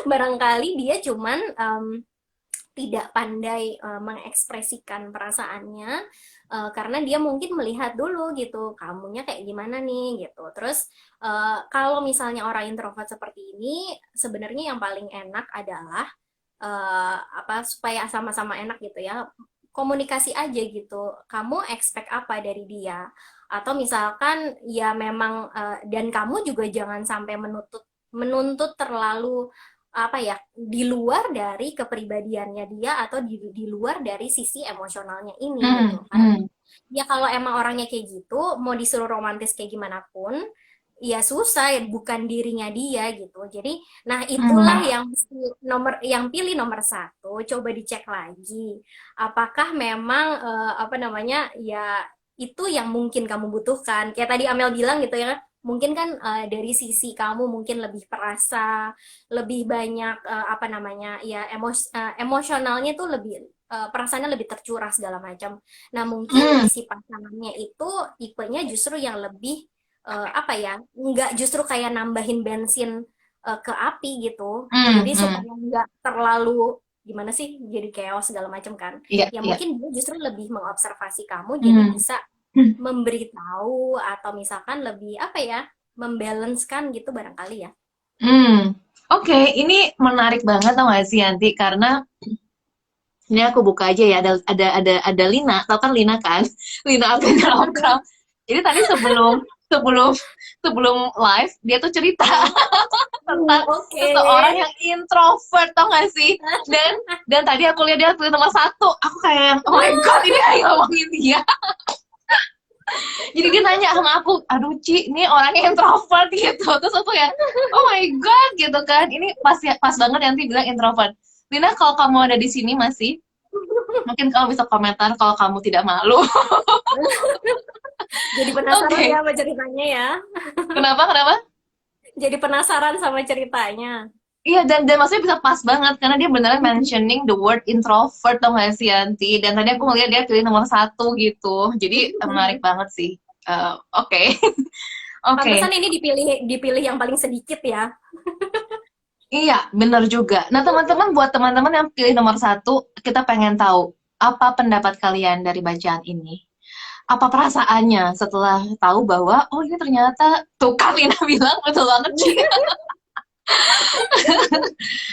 barangkali dia cuman tidak pandai mengekspresikan perasaannya karena dia mungkin melihat dulu gitu kamunya kayak gimana nih gitu. Terus kalau misalnya orang introvert seperti ini sebenarnya yang paling enak adalah apa supaya sama-sama enak gitu ya, komunikasi aja gitu. Kamu expect apa dari dia? Atau misalkan ya memang dan kamu juga jangan sampai menuntut menuntut terlalu apa ya di luar dari kepribadiannya dia atau di luar dari sisi emosionalnya ini Hmm. gitu. Karena Hmm. ya kalau emang orangnya kayak gitu, mau disuruh romantis kayak gimana pun, ya susah, ya bukan dirinya dia gitu. Jadi, nah itulah Hmm. yang pilih nomor satu, coba dicek lagi, apakah memang apa namanya ya itu yang mungkin kamu butuhkan. Kayak tadi Amel bilang gitu ya, mungkin kan dari sisi kamu mungkin lebih perasa, lebih banyak apa namanya ya emosionalnya tuh lebih perasaannya lebih tercurah segala macam. Nah mungkin Hmm, si pasangannya itu tipenya justru yang lebih apa ya, nggak justru kayak nambahin bensin ke api gitu. Jadi hmm. supaya nggak terlalu gimana sih jadi chaos segala macam kan. Iya, Ya iya. mungkin dia justru lebih mengobservasi kamu jadi Hmm. bisa Hmm. memberitahu atau misalkan lebih apa ya, membalancekan gitu barangkali ya. Hmm. Oke, ini menarik banget tau gak sih Yanti? Karena ini aku buka aja ya, ada Lina, tau kan Lina kan? Lina Abdul Okram. Jadi tadi sebelum sebelum sebelum live dia tuh cerita tentang Oke. seseorang yang introvert tau gak sih? Dan tadi aku lihat dia tulis nomor satu, aku kayak yang, oh my god ini lagi ngomongin dia. Jadi dia nanya sama aku, aduh Ci, ini orangnya introvert gitu. Terus aku ya, oh my god gitu kan. Ini pas banget Yanti bilang introvert. Lina, kalau kamu ada di sini masih, mungkin kamu bisa komentar kalau kamu tidak malu. Jadi Oke, penasaran ya sama ceritanya ya. kenapa? Jadi penasaran sama ceritanya. Iya, dan maksudnya bisa pas banget, karena dia beneran mentioning the word introvert, tau gak sih, Yanti? Dan tadi aku ngeliat dia pilih nomor satu gitu. Jadi menarik banget sih. Oke, oke. Pantesan ini dipilih dipilih yang paling sedikit ya. Iya, bener juga. Nah, teman-teman, buat teman-teman yang pilih nomor satu, kita pengen tahu apa pendapat kalian dari bacaan ini. Apa perasaannya setelah tahu bahwa, oh ini ternyata, tuh kan Lina bilang, betul banget, Ci.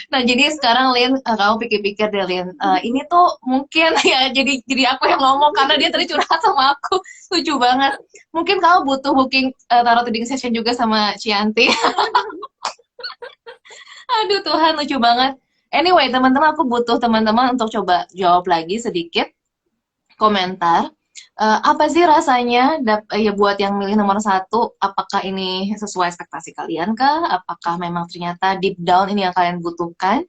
Nah, jadi sekarang Lin, kamu pikir-pikir deh, Lin. Ini tuh mungkin ya, jadi aku yang ngomong, karena dia tadi curhat sama aku. Lucu banget. Mungkin kamu butuh booking tarot reading session juga sama Cianti. Aduh Tuhan, lucu banget. Anyway, teman-teman, aku butuh teman-teman untuk coba jawab lagi sedikit komentar. Apa sih rasanya ya buat yang milih nomor satu? Apakah ini sesuai ekspektasi kalian kah? Apakah memang ternyata deep down ini yang kalian butuhkan?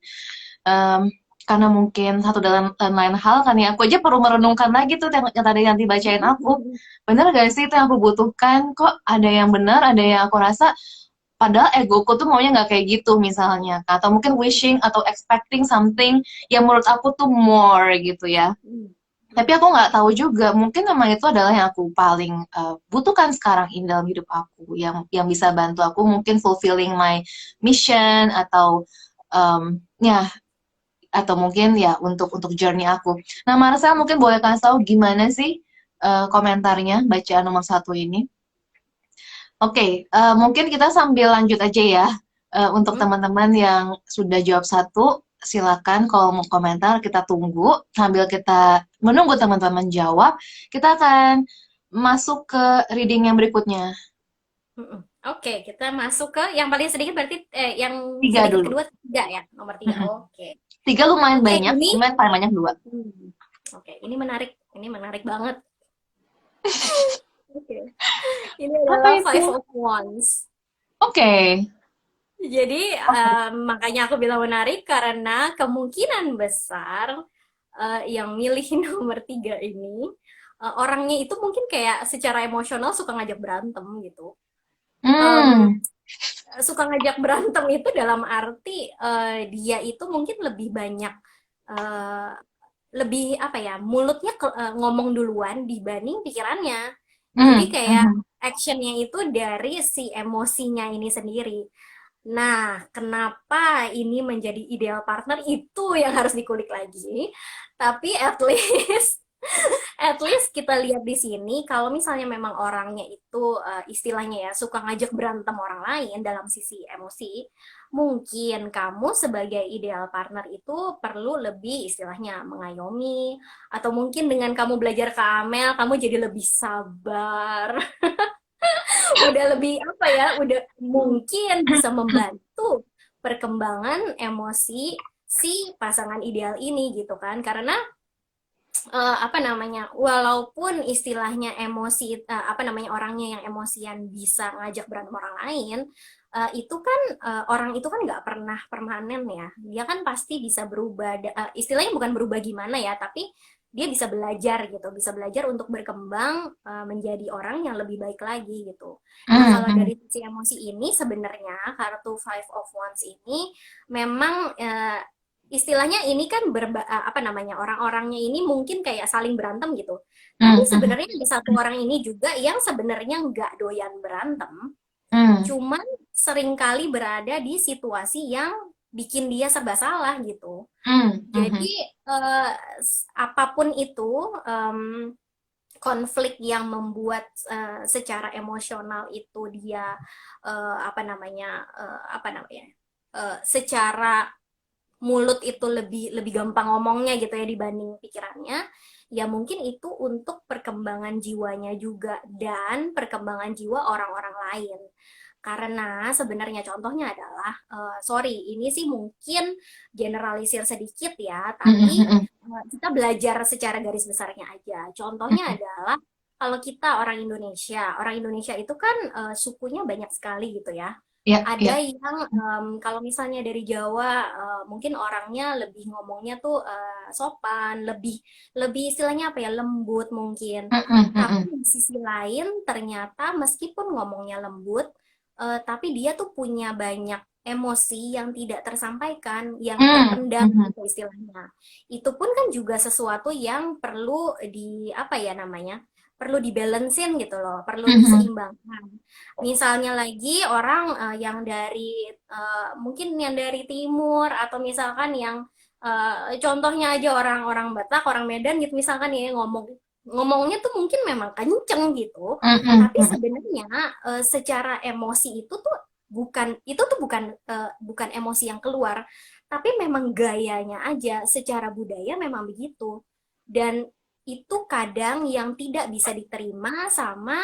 Karena mungkin satu dan lain hal kan ya. Aku aja perlu merenungkan lagi tuh yang tadi yang dibacain aku. Bener gak sih itu yang aku butuhkan? Kok ada yang benar, ada yang aku rasa padahal egoku tuh maunya nggak kayak gitu misalnya. Atau mungkin wishing atau expecting something yang menurut aku tuh more gitu ya. Tapi aku nggak tahu juga, mungkin memang itu adalah yang aku paling butuhkan sekarang ini dalam hidup aku, yang bisa bantu aku mungkin fulfilling my mission ya atau mungkin ya untuk journey aku. Nah, Marcel mungkin boleh kasih tahu gimana sih komentarnya bacaan nomor satu ini? Oke, mungkin kita sambil lanjut aja ya. Untuk Hmm, teman-teman yang sudah jawab satu, silakan kalau mau komentar kita tunggu. Sambil kita menunggu teman-teman jawab, kita akan masuk ke reading yang berikutnya. Oke, kita masuk ke yang paling sedikit berarti yang Tiga sedikit dulu. kedua tiga ya, nomor tiga. Mm-mm. Oke. Tiga lumayan Oke, banyak, ini cuman paling banyak dua. hmm, oke, ini menarik banget. Oke. Ini Apa adalah itu? Five of Wands. Oke. Jadi Oke. makanya aku bilang menarik karena kemungkinan besar yang milih nomor tiga ini orangnya itu mungkin kayak secara emosional suka ngajak berantem gitu. Em, Hmm. Suka ngajak berantem itu dalam arti dia itu mungkin lebih banyak eh, lebih apa ya, mulutnya ngomong duluan dibanding pikirannya. Jadi Hmm. kayak Mhm. actionnya itu dari si emosinya ini sendiri. Nah, kenapa ini menjadi ideal partner itu yang harus dikulik lagi. Tapi at least at least kita lihat di sini kalau misalnya memang orangnya itu istilahnya ya suka ngajak berantem orang lain dalam sisi emosi, mungkin kamu sebagai ideal partner itu perlu lebih istilahnya mengayomi atau mungkin dengan kamu belajar ke Amel, kamu jadi lebih sabar, udah lebih apa ya, udah mungkin bisa membantu perkembangan emosi si pasangan ideal ini gitu kan. Karena apa namanya, walaupun istilahnya emosi apa namanya orangnya yang emosian bisa ngajak berantem orang lain, itu kan orang itu kan nggak pernah permanen ya, dia kan pasti bisa berubah, istilahnya bukan berubah gimana ya, tapi dia bisa belajar gitu, bisa belajar untuk berkembang menjadi orang yang lebih baik lagi gitu. Nah, Hmm, kalau hmm, dari sisi emosi ini sebenarnya kartu Five of Wands ini memang istilahnya ini kan apa namanya, orang-orangnya ini mungkin kayak saling berantem gitu. Tapi hmm, hmm, sebenarnya ada satu orang ini juga yang sebenarnya nggak doyan berantem, hmm, cuman seringkali berada di situasi yang bikin dia serba salah gitu. hmm, hmm, hmm, Jadi eh, apapun itu konflik yang membuat secara emosional itu dia apa namanya secara mulut itu lebih lebih gampang ngomongnya gitu ya dibanding pikirannya, ya mungkin itu untuk perkembangan jiwanya juga dan perkembangan jiwa orang-orang lain. Karena sebenarnya contohnya adalah, sorry, ini sih mungkin generalisir sedikit ya, hmm, tapi hmm, kita belajar secara garis besarnya aja. Contohnya hmm. adalah kalau kita orang Indonesia itu kan sukunya banyak sekali gitu ya. Ya, Ada ya. yang kalau misalnya dari Jawa mungkin orangnya lebih ngomongnya tuh sopan, lebih lebih istilahnya apa ya, lembut mungkin. Hmm, hmm, hmm, Tapi hmm. di sisi lain ternyata meskipun ngomongnya lembut, tapi dia tuh punya banyak emosi yang tidak tersampaikan, yang Hmm, terpendam hmm, hmm. gitu istilahnya. Itu pun kan juga sesuatu yang perlu di apa ya namanya? Perlu dibalancein gitu loh, perlu Hmm, hmm. diseimbangkan. Misalnya lagi orang yang dari mungkin yang dari timur atau misalkan yang contohnya aja orang-orang Batak, orang Medan gitu misalkan ya ngomongnya tuh mungkin memang kenceng gitu, Hmm, hmm, tapi hmm. sebenarnya secara emosi itu tuh bukan emosi yang keluar, tapi memang gayanya aja secara budaya memang begitu. Dan itu kadang yang tidak bisa diterima sama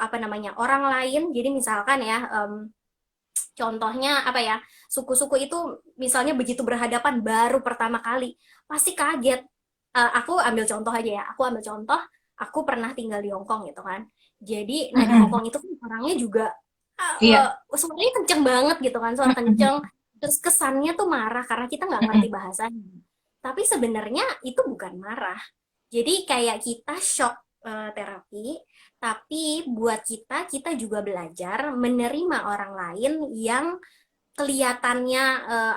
apa namanya orang lain. Jadi misalkan ya contohnya apa ya, suku-suku itu misalnya begitu berhadapan baru pertama kali pasti kaget. Aku ambil contoh aja ya, aku pernah tinggal di Hong Kong gitu kan. Jadi nah di Hong Hmm, Kong itu kan orangnya juga iya. suaranya kenceng banget gitu kan, suara Hmm, hmm, kenceng, terus kesannya tuh marah karena kita nggak hmm, ngerti bahasanya, tapi sebenarnya itu bukan marah. Jadi kayak kita shock terapi, tapi buat kita juga belajar menerima orang lain yang kelihatannya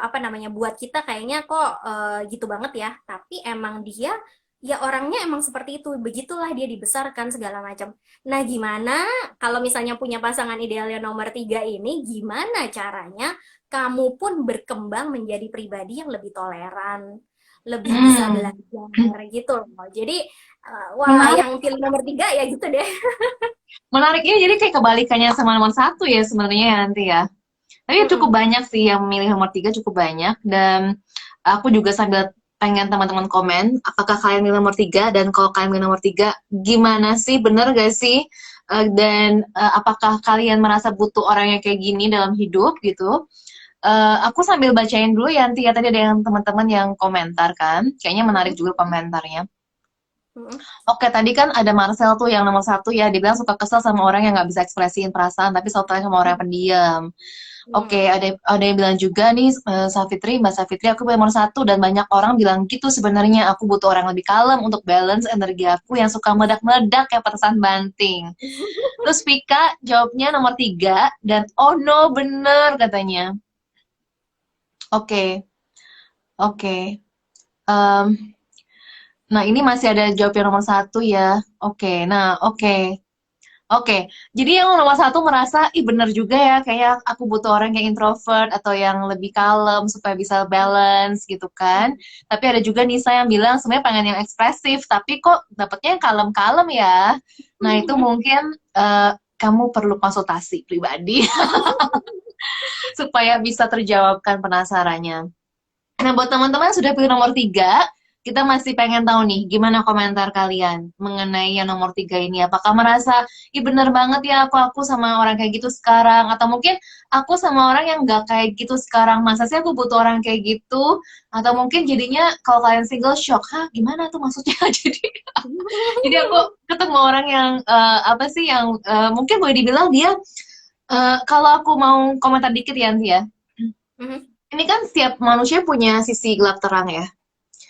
apa namanya buat kita kayaknya kok gitu banget ya, tapi emang dia ya orangnya emang seperti itu, begitulah dia dibesarkan segala macam. Nah, gimana kalau misalnya punya pasangan ideal yang nomor tiga ini, gimana caranya kamu pun berkembang menjadi pribadi yang lebih toleran, lebih bisa hmm. belajar gitu loh. Jadi wah, Menarik, yang pilih nomor tiga ya gitu deh. menariknya jadi kayak kebalikannya sama nomor satu ya sebenarnya ya nanti ya. Tapi cukup Mm-mm. banyak sih yang memilih nomor tiga cukup banyak dan aku juga sambil pengen teman-teman komen apakah kalian milih nomor tiga dan kalau kalian milih nomor tiga gimana sih bener gak sih. Dan apakah kalian merasa butuh orang yang kayak gini dalam hidup gitu. Aku sambil bacain dulu ya nanti ya tadi ada yang teman-teman yang komentar kan kayaknya menarik Mm-mm. juga komentarnya. Mm-mm. Oke, tadi kan ada Marcel tuh yang nomor satu ya, dibilang suka kesel sama orang yang nggak bisa ekspresiin perasaan, tapi selalu tanya sama orang yang pendiam. Oke, Mm. ada yang bilang juga nih, Safitri, Mbak Safitri, aku pilih nomor satu dan banyak orang bilang gitu sebenarnya aku butuh orang yang lebih kalem untuk balance energi aku yang suka meledak-meledak kayak petasan banting. Terus Vika jawabnya nomor tiga dan oh no bener katanya. Oke, oke. Em, nah ini masih ada jawab yang nomor satu ya. Oke, nah oke. Oke, jadi yang nomor satu merasa, ih bener juga ya, kayak aku butuh orang yang introvert atau yang lebih kalem supaya bisa balance gitu kan. Mm. Tapi ada juga Nisa yang bilang sebenarnya pengen yang ekspresif, tapi kok dapetnya yang kalem-kalem ya. Nah itu mungkin eh, kamu perlu konsultasi pribadi supaya bisa terjawabkan penasarannya. Nah, buat teman-teman yang sudah pilih nomor tiga, kita masih pengen tahu nih, gimana komentar kalian mengenai yang nomor tiga ini? Apakah merasa, ih bener banget ya aku sama orang kayak gitu sekarang? Atau mungkin aku sama orang yang nggak kayak gitu sekarang, masa sih aku butuh orang kayak gitu? Atau mungkin jadinya kalau kalian single shock, hah gimana tuh maksudnya? Jadi aku ketemu orang yang apa sih yang mungkin boleh dibilang dia, kalau aku mau komentar dikit ya, Nanti ya. Mhm. Ini kan setiap manusia punya sisi gelap terang ya.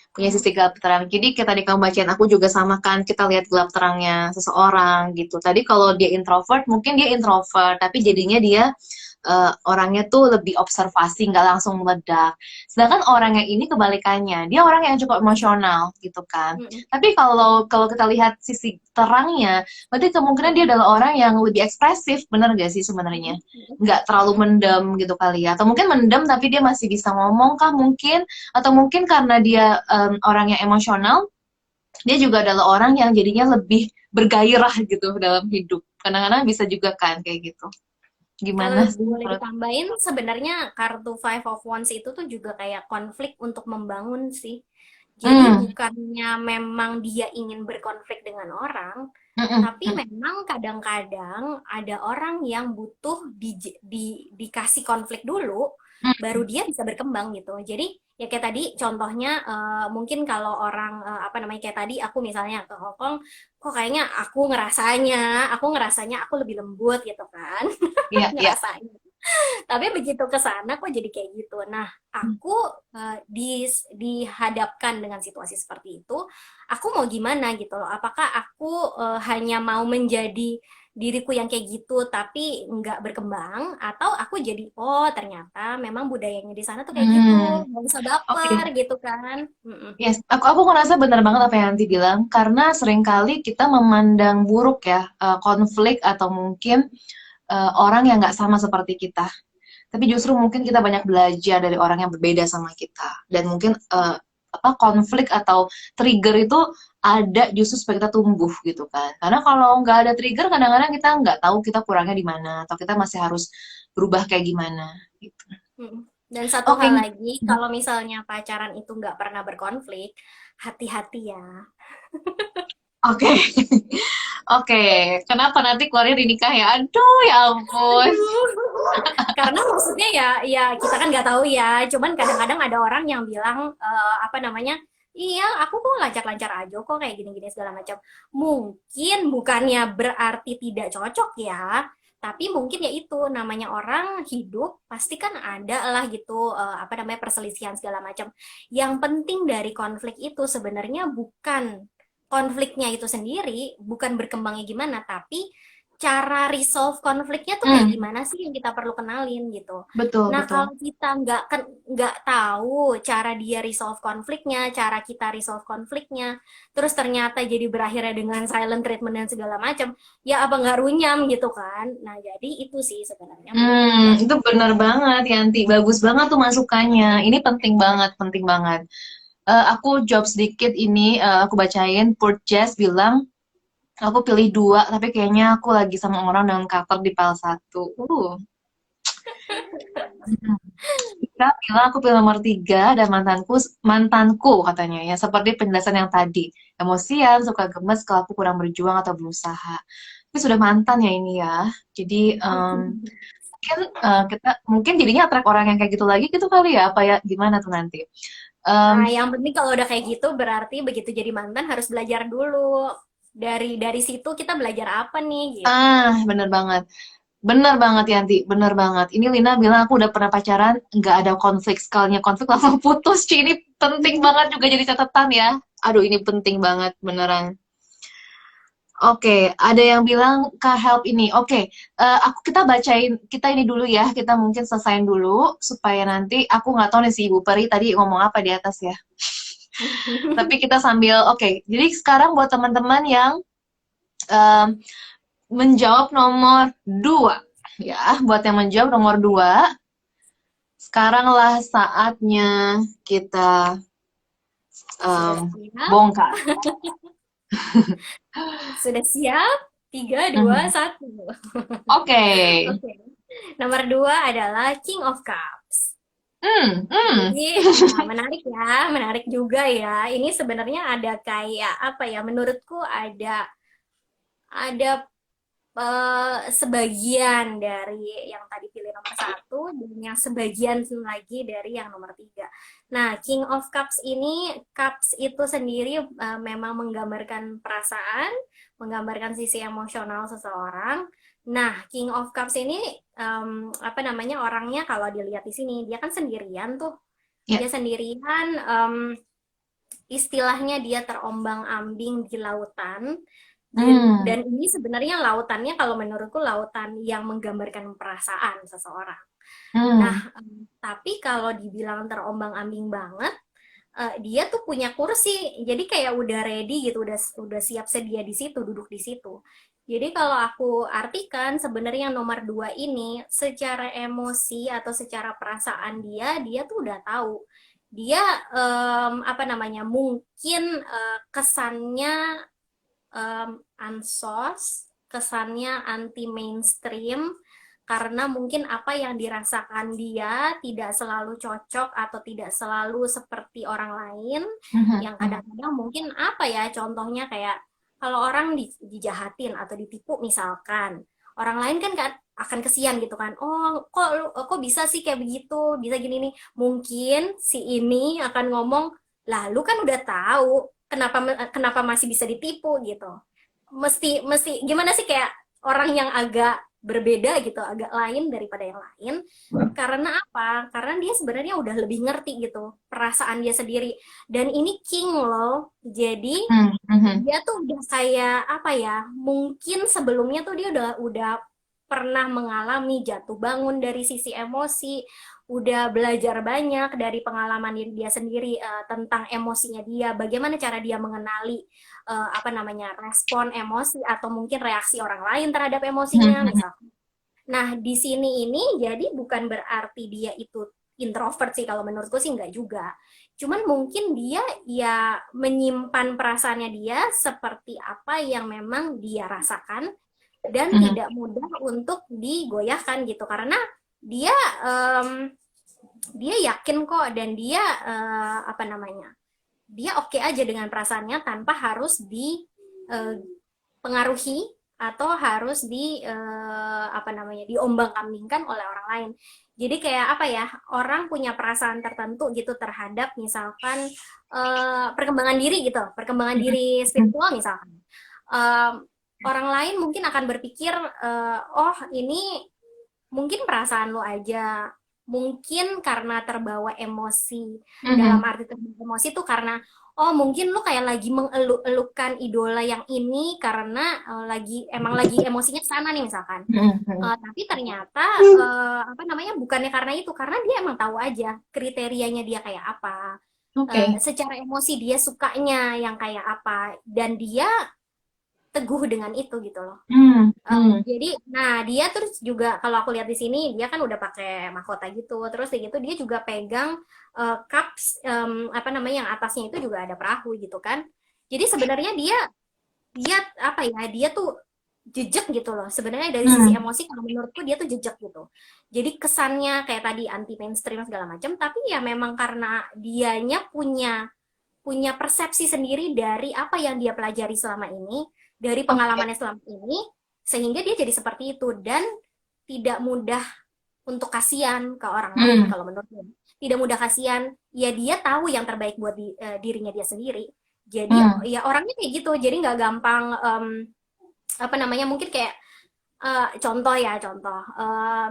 punya sisi gelap terang. Jadi kayak tadi kamu bacain aku juga sama kan, kita lihat gelap terangnya seseorang gitu. Tadi kalau dia introvert, mungkin dia introvert, tapi jadinya dia orangnya tuh lebih observasi, nggak langsung meledak. Sedangkan orang yang ini kebalikannya, dia orang yang cukup emosional gitu kan. Mm-mm. Tapi kalau kalau kita lihat sisi terangnya, berarti kemungkinan dia adalah orang yang lebih ekspresif, bener gak sih sebenarnya? Mm-mm. Mm-mm. Nggak terlalu Mm-mm. mendem gitu kali ya. Atau mungkin mendem tapi dia masih bisa ngomong kah mungkin? Atau mungkin karena dia orang yang emosional, dia juga adalah orang yang jadinya lebih bergairah gitu dalam hidup. Kadang-kadang bisa juga kan kayak gitu. Kalau Gimana sih boleh menurut? ditambahin, sebenarnya kartu Five of Wands itu tuh juga kayak konflik untuk membangun sih. Jadi Hmm, bukannya memang dia ingin berkonflik dengan orang, mm-mm, tapi memang kadang-kadang ada orang yang butuh dikasih konflik dulu, baru dia bisa berkembang gitu. Jadi ya kayak tadi contohnya mungkin kalau orang apa namanya kayak tadi aku misalnya ke Hongkong, kok kayaknya aku ngerasanya aku lebih lembut gitu kan, iya, iya. ngerasanya. Tapi begitu ke sana kok jadi kayak gitu. Nah, aku dihadapkan dengan situasi seperti itu, aku mau gimana gitu loh. Apakah aku hanya mau menjadi diriku yang kayak gitu tapi nggak berkembang, atau aku jadi oh ternyata memang budayanya di sana tuh kayak gitu, Hmm, nggak bisa oke. baper gitu kan. Mm-mm. Yes, aku ngerasa benar banget apa yang Nanti bilang karena seringkali kita memandang buruk ya konflik atau mungkin orang yang nggak sama seperti kita. Tapi justru mungkin kita banyak belajar dari orang yang berbeda sama kita. Dan mungkin apa konflik atau trigger itu ada justru supaya kita tumbuh gitu kan. Karena kalau nggak ada trigger, kadang-kadang kita nggak tahu kita kurangnya di mana atau kita masih harus berubah kayak gimana gitu. Mm. Dan satu Oke, hal lagi, kalau misalnya pacaran itu nggak pernah berkonflik, hati-hati ya. oke, oke. Kenapa nanti keluarnya di nikah ya? Aduh, ya ampun. Aduh, karena maksudnya ya, ya kita kan nggak tahu ya. Cuman kadang-kadang ada orang yang bilang apa namanya, iya aku kok lancar-lancar aja kok kayak gini-gini segala macam. Mungkin bukannya berarti tidak cocok ya, tapi mungkin ya itu namanya orang hidup pasti kan ada lah gitu apa namanya perselisihan segala macam. Yang penting dari konflik itu sebenarnya bukan konfliknya itu sendiri, bukan berkembangnya gimana, tapi cara resolve konfliknya tuh kayak Hmm, gimana sih yang kita perlu kenalin gitu. betul, Nah, betul. kalau kita nggak tahu cara dia resolve konfliknya, cara kita resolve konfliknya, terus ternyata jadi berakhirnya dengan silent treatment dan segala macam, ya apa nggak runyam gitu kan? Nah, jadi itu sih sebenarnya menurutku Hmm, yang itu bener banget, Yanti. Bagus banget tuh masukannya. Ini penting banget, penting banget. Aku jawab sedikit ini, aku bacain. Purchase bilang, aku pilih dua, tapi kayaknya aku lagi sama orang dengan cover di pile satu. Hmm. Ika bilang aku pilih nomor tiga dan mantanku katanya ya seperti penjelasan yang tadi emosian suka gemes kalau aku kurang berjuang atau berusaha. Tapi sudah mantan ya ini ya. Jadi mungkin kita mungkin jadinya attract orang yang kayak gitu lagi gitu kali ya apa ya gimana tuh nanti. Em, Nah, yang penting kalau udah kayak gitu berarti begitu jadi mantan harus belajar dulu. Dari situ kita belajar apa nih gitu. bener banget. Bener banget Yanti, bener banget. Ini Lina bilang aku udah pernah pacaran, nggak ada konflik. Sekalinya konflik langsung putus. Ci, ini penting banget juga jadi catatan ya. Aduh, ini penting banget beneran. Oke, ada yang bilang Kak Help ini. Oke, kita bacain kita ini dulu ya. Kita mungkin selesain dulu supaya nanti aku nggak tahu nih si Ibu Peri tadi ngomong apa di atas ya. Tapi kita sambil oke. Jadi sekarang buat teman-teman yang em, menjawab nomor dua, ya, buat yang menjawab nomor dua, sekaranglah saatnya kita Sudah em, siap? bongkar. Sudah siap? Tiga, dua, Mhm. satu. Oke. Oke. Nomor dua adalah King of Cups. Hmm, hmm. Jadi, nah, menarik ya, menarik juga ya. Ini sebenarnya ada kayak apa ya? Menurutku ada sebagian dari yang tadi pilih nomor satu dan yang sebagian lagi dari yang nomor tiga. Nah, King of Cups ini, Cups itu sendiri memang menggambarkan perasaan, menggambarkan sisi emosional seseorang. Nah, King of Cups ini apa namanya orangnya kalau dilihat di sini dia kan sendirian tuh, Ya. dia sendirian. istilahnya dia terombang-ambing di lautan. Hmm. Dan ini sebenarnya lautannya kalau menurutku lautan yang menggambarkan perasaan seseorang. Nah, Hmm. tapi kalau dibilang terombang-ambing banget, dia tuh punya kursi, jadi kayak udah ready gitu, udah siap sedia di situ, duduk di situ. Jadi kalau aku artikan sebenarnya yang nomor dua ini secara emosi atau secara perasaan dia tuh udah tahu. Dia apa namanya mungkin kesannya ansos, kesannya anti mainstream karena mungkin apa yang dirasakan dia tidak selalu cocok atau tidak selalu seperti orang lain Mhm, yang mhm. kadang-kadang mungkin apa ya contohnya kayak kalau orang dijahatin atau ditipu misalkan orang lain kan akan kesian gitu kan, oh kok bisa sih kayak begitu, bisa gini nih, mungkin si ini akan ngomong lah lu kan udah tahu kenapa kenapa masih bisa ditipu gitu, mesti mesti gimana sih kayak orang yang agak berbeda gitu, agak lain daripada yang lain. Karena apa? Karena dia sebenarnya udah lebih ngerti gitu perasaan dia sendiri. Dan ini king loh. Jadi Hmm, mhm. dia tuh udah kayak apa ya? Mungkin sebelumnya tuh dia udah pernah mengalami jatuh bangun dari sisi emosi, udah belajar banyak dari pengalaman diri dia sendiri, tentang emosinya dia, bagaimana cara dia mengenali apa namanya respon emosi atau mungkin reaksi orang lain terhadap Mhm, emosinya, mhm. misalnya. Nah, di sini ini jadi bukan berarti dia itu introvert sih, kalau menurutku sih enggak juga. Cuman mungkin dia ya menyimpan perasaannya dia seperti apa yang memang dia rasakan dan Mhm. tidak mudah untuk digoyahkan gitu karena dia em, dia yakin kok dan dia apa namanya? Dia oke aja dengan perasaannya tanpa harus dipengaruhi atau harus apa namanya diombang-ambingkan oleh orang lain. Jadi kayak apa ya, orang punya perasaan tertentu gitu terhadap misalkan perkembangan diri gitu, perkembangan Mhm, diri mhm. spiritual misalkan. Eh, Orang lain mungkin akan berpikir, oh ini mungkin perasaan lo aja, mungkin karena terbawa emosi. Dalam Mhm. arti terbawa emosi tuh karena oh mungkin lu kayak lagi mengeluk-elukan idola yang ini karena emang lagi emosinya ke sana nih misalkan. Mhm, mhm. Tapi ternyata apa namanya bukannya karena itu, karena dia emang tahu aja kriterianya dia kayak apa. Oke. Secara emosi dia sukanya yang kayak apa dan dia teguh dengan itu gitu loh. Hmm, hmm. Nah dia terus juga kalau aku lihat di sini dia kan udah pakai mahkota gitu, terus kayak gitu dia juga pegang cups, apa namanya yang atasnya itu juga ada perahu gitu kan. Jadi sebenarnya dia dia apa ya dia tuh jejak gitu loh. Sebenarnya dari sisi Hmm. emosi kalau menurutku dia tuh jejak gitu. Jadi kesannya kayak tadi anti mainstream segala macam, tapi ya memang karena dianya punya punya persepsi sendiri dari apa yang dia pelajari selama ini, dari Oke. pengalamannya selama ini, sehingga dia jadi seperti itu dan tidak mudah untuk kasihan ke orang lain Hmm. kalau menurutku. Tidak mudah kasihan, ya dia tahu yang terbaik buat dirinya dia sendiri. Jadi Hmm. ya orangnya kayak gitu, jadi nggak gampang apa namanya mungkin kayak contoh ya contoh.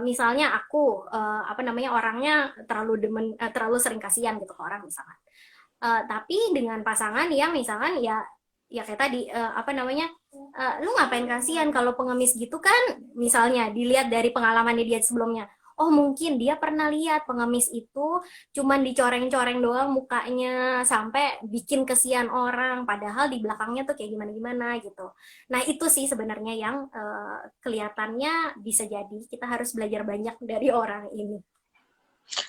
Misalnya aku apa namanya orangnya terlalu demen terlalu sering kasihan gitu ke orang misalkan. Tapi dengan pasangan yang misalkan ya ya kayak tadi apa namanya lu ngapain kasihan kalau pengemis gitu kan, misalnya dilihat dari pengalamannya dia sebelumnya, oh mungkin dia pernah lihat pengemis itu cuman dicoreng-coreng doang mukanya sampai bikin kesian orang padahal di belakangnya tuh kayak gimana-gimana gitu. Nah itu sih sebenarnya yang kelihatannya bisa jadi kita harus belajar banyak dari orang ini.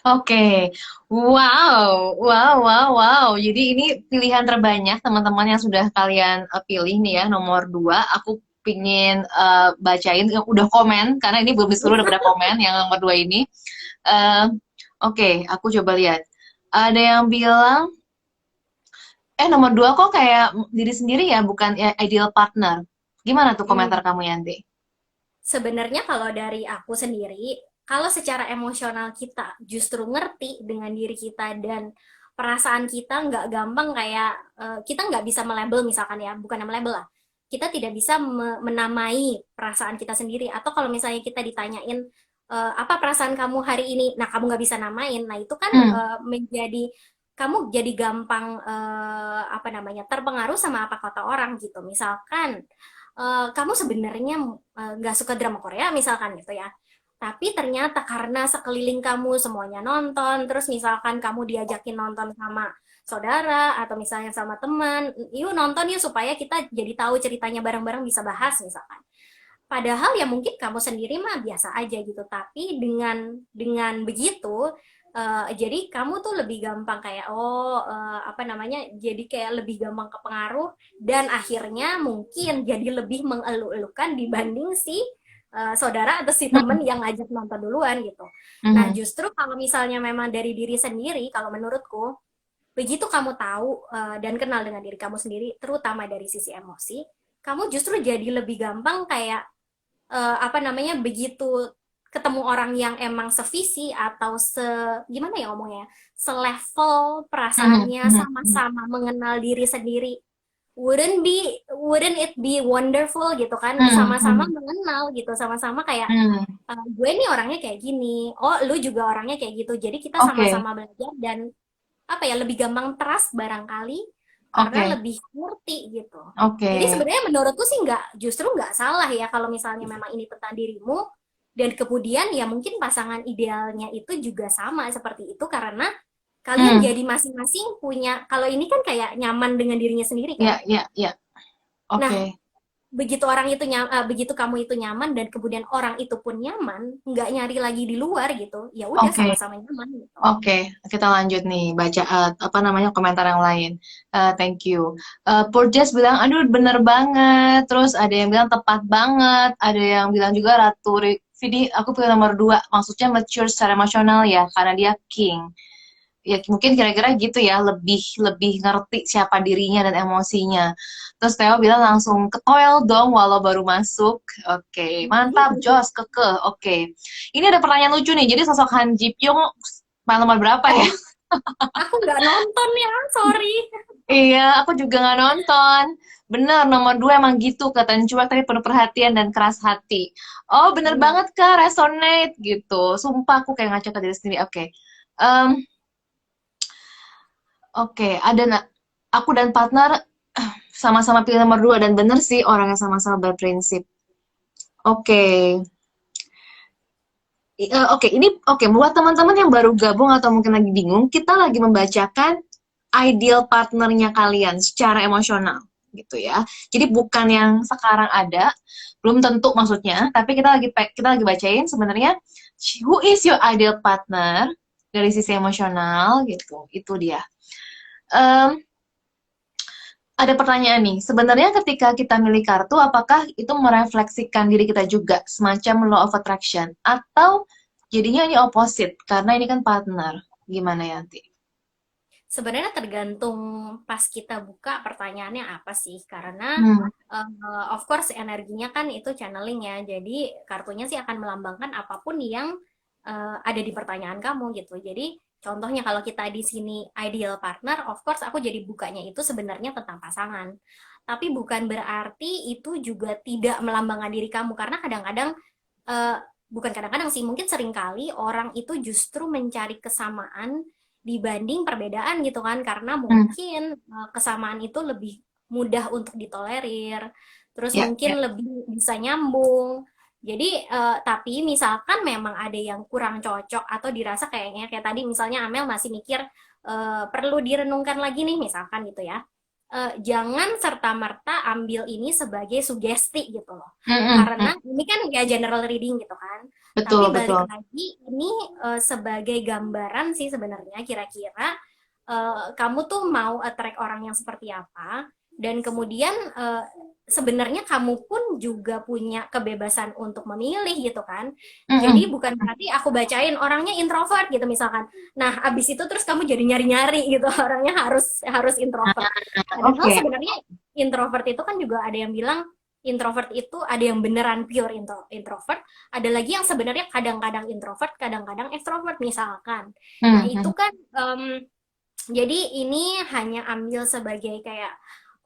Oke. Wow, wow, wow, wow. Jadi ini pilihan terbanyak teman-teman yang sudah kalian pilih nih ya, nomor dua. Aku pingin bacain yang udah komen karena ini belum disuruh udah pada komen yang nomor dua ini. Eh, Oke, aku coba lihat. Ada yang bilang, nomor dua kok kayak diri sendiri ya, bukan ya, ideal partner. Gimana tuh komentar Hmm. kamu, Yanti? Sebenarnya kalau dari aku sendiri, kalau secara emosional kita justru ngerti dengan diri kita dan perasaan kita nggak gampang kayak kita nggak bisa melabel misalkan ya, bukan melabel lah. Kita tidak bisa menamai perasaan kita sendiri. Atau kalau misalnya kita ditanyain apa perasaan kamu hari ini, nah kamu nggak bisa namain, nah itu kan Hmm. menjadi kamu jadi gampang apa namanya terpengaruh sama apa kata orang gitu. Misalkan kamu sebenarnya nggak suka drama Korea misalkan gitu ya. Tapi ternyata karena sekeliling kamu semuanya nonton, terus misalkan kamu diajakin nonton sama saudara atau misalnya sama teman, yuk nonton yuk supaya kita jadi tahu ceritanya bareng-bareng bisa bahas misalkan. Padahal ya mungkin kamu sendiri mah biasa aja gitu, tapi dengan begitu jadi kamu tuh lebih gampang kayak apa namanya? Jadi kayak lebih gampang kepengaruh dan akhirnya mungkin jadi lebih mengeluh-elukan dibanding si saudara atau si temen Hmm, yang ngajak nonton duluan gitu. Nah, hmm, justru kalau misalnya memang dari diri sendiri, kalau menurutku, begitu kamu tahu dan kenal dengan diri kamu sendiri, terutama dari sisi emosi, kamu justru jadi lebih gampang kayak apa namanya begitu ketemu orang yang emang sevisi atau gimana ya ngomongnya selevel hmm, perasaannya hmm, hmm. sama-sama mengenal diri sendiri wouldn't it be wonderful gitu kan Hmm, sama-sama hmm, mengenal gitu sama-sama kayak hmm. gue nih orangnya kayak gini oh lu juga orangnya kayak gitu jadi kita Oke, sama-sama belajar dan apa ya lebih gampang trust barangkali karena oke, lebih ngerti gitu. oke. Jadi sebenarnya menurutku sih nggak justru nggak salah ya kalau misalnya memang ini tentang dirimu dan kemudian ya mungkin pasangan idealnya itu juga sama seperti itu karena kalian Hmm, jadi masing-masing punya kalau ini kan kayak nyaman dengan dirinya sendiri kan. ya, ya, ya. Nah, Oke, begitu orang itu begitu kamu itu nyaman dan kemudian orang itu pun nyaman, nggak nyari lagi di luar gitu. Ya udah oke. sama-sama nyaman gitu. Oke, kita lanjut nih baca apa namanya komentar yang lain. Thank you. Purjas bilang, aduh bener banget. Terus ada yang bilang tepat banget. Ada yang bilang juga Ratu Vidi, aku pilih nomor 2. Maksudnya mature secara emosional ya, karena dia king. Ya mungkin kira-kira gitu ya, lebih lebih ngerti siapa dirinya dan emosinya. Terus Theo bilang langsung ke toel dong walau baru masuk. Oke, mantap, Jos, keke. Oke. Ini ada pertanyaan lucu nih. Jadi sosok Han Ji Pyong nomor berapa ya? Oh, aku nggak nonton ya, sorry. Iya, aku juga nggak nonton. Bener, nomor 2 emang gitu. Kelihatan cuek tapi penuh perhatian dan keras hati. Oh, bener Hmm. banget Kak, resonate gitu. Sumpah aku kayak ngaco ke diri sendiri. Oke. Em, oke, aku dan partner sama-sama pilih nomor 2 dan bener sih orang yang sama-sama berprinsip. Oke. Oke, ini oke buat teman-teman yang baru gabung atau mungkin lagi bingung, kita lagi membacakan ideal partnernya kalian secara emosional gitu ya. Jadi bukan yang sekarang ada, belum tentu maksudnya, tapi kita lagi bacain sebenarnya who is your ideal partner dari sisi emosional gitu. Itu dia. Em, ada pertanyaan nih, sebenarnya ketika kita milih kartu, apakah itu merefleksikan diri kita juga, semacam law of attraction, atau jadinya ini opposite, karena ini kan partner. Gimana Yanti? Sebenarnya tergantung pas kita buka pertanyaannya apa sih, karena Hmm, of course energinya kan itu channeling ya, jadi kartunya sih akan melambangkan apapun yang ada di pertanyaan kamu gitu. Jadi contohnya kalau kita di sini ideal partner, of course aku jadi bukanya itu sebenarnya tentang pasangan. Tapi bukan berarti itu juga tidak melambangkan diri kamu, karena kadang-kadang eh, bukan kadang-kadang sih mungkin seringkali orang itu justru mencari kesamaan dibanding perbedaan gitu kan karena hmm, mungkin kesamaan itu lebih mudah untuk ditolerir terus ya, ya. mungkin lebih bisa nyambung jadi tapi misalkan memang ada yang kurang cocok atau dirasa kayaknya kayak tadi misalnya Amel masih mikir perlu direnungkan lagi nih misalkan gitu ya jangan serta-merta ambil ini sebagai sugesti gitu loh. Hmm, hmm, Karena hmm. ini kan ya general reading gitu kan. Tapi Betul, balik betul. lagi ini sebagai gambaran sih sebenarnya kira-kira kamu tuh mau attract orang yang seperti apa dan kemudian sebenarnya kamu pun juga punya kebebasan untuk memilih gitu kan. Hmm, Jadi hmm. bukan berarti aku bacain orangnya introvert gitu misalkan. Nah, abis itu terus kamu jadi nyari-nyari gitu orangnya harus harus introvert. Padahal Oke. sebenarnya introvert itu kan juga ada yang bilang introvert itu ada yang beneran pure introvert, ada lagi yang sebenarnya kadang-kadang introvert, kadang-kadang extrovert misalkan. Nah, Hmm, itu hmm. kan jadi ini hanya ambil sebagai kayak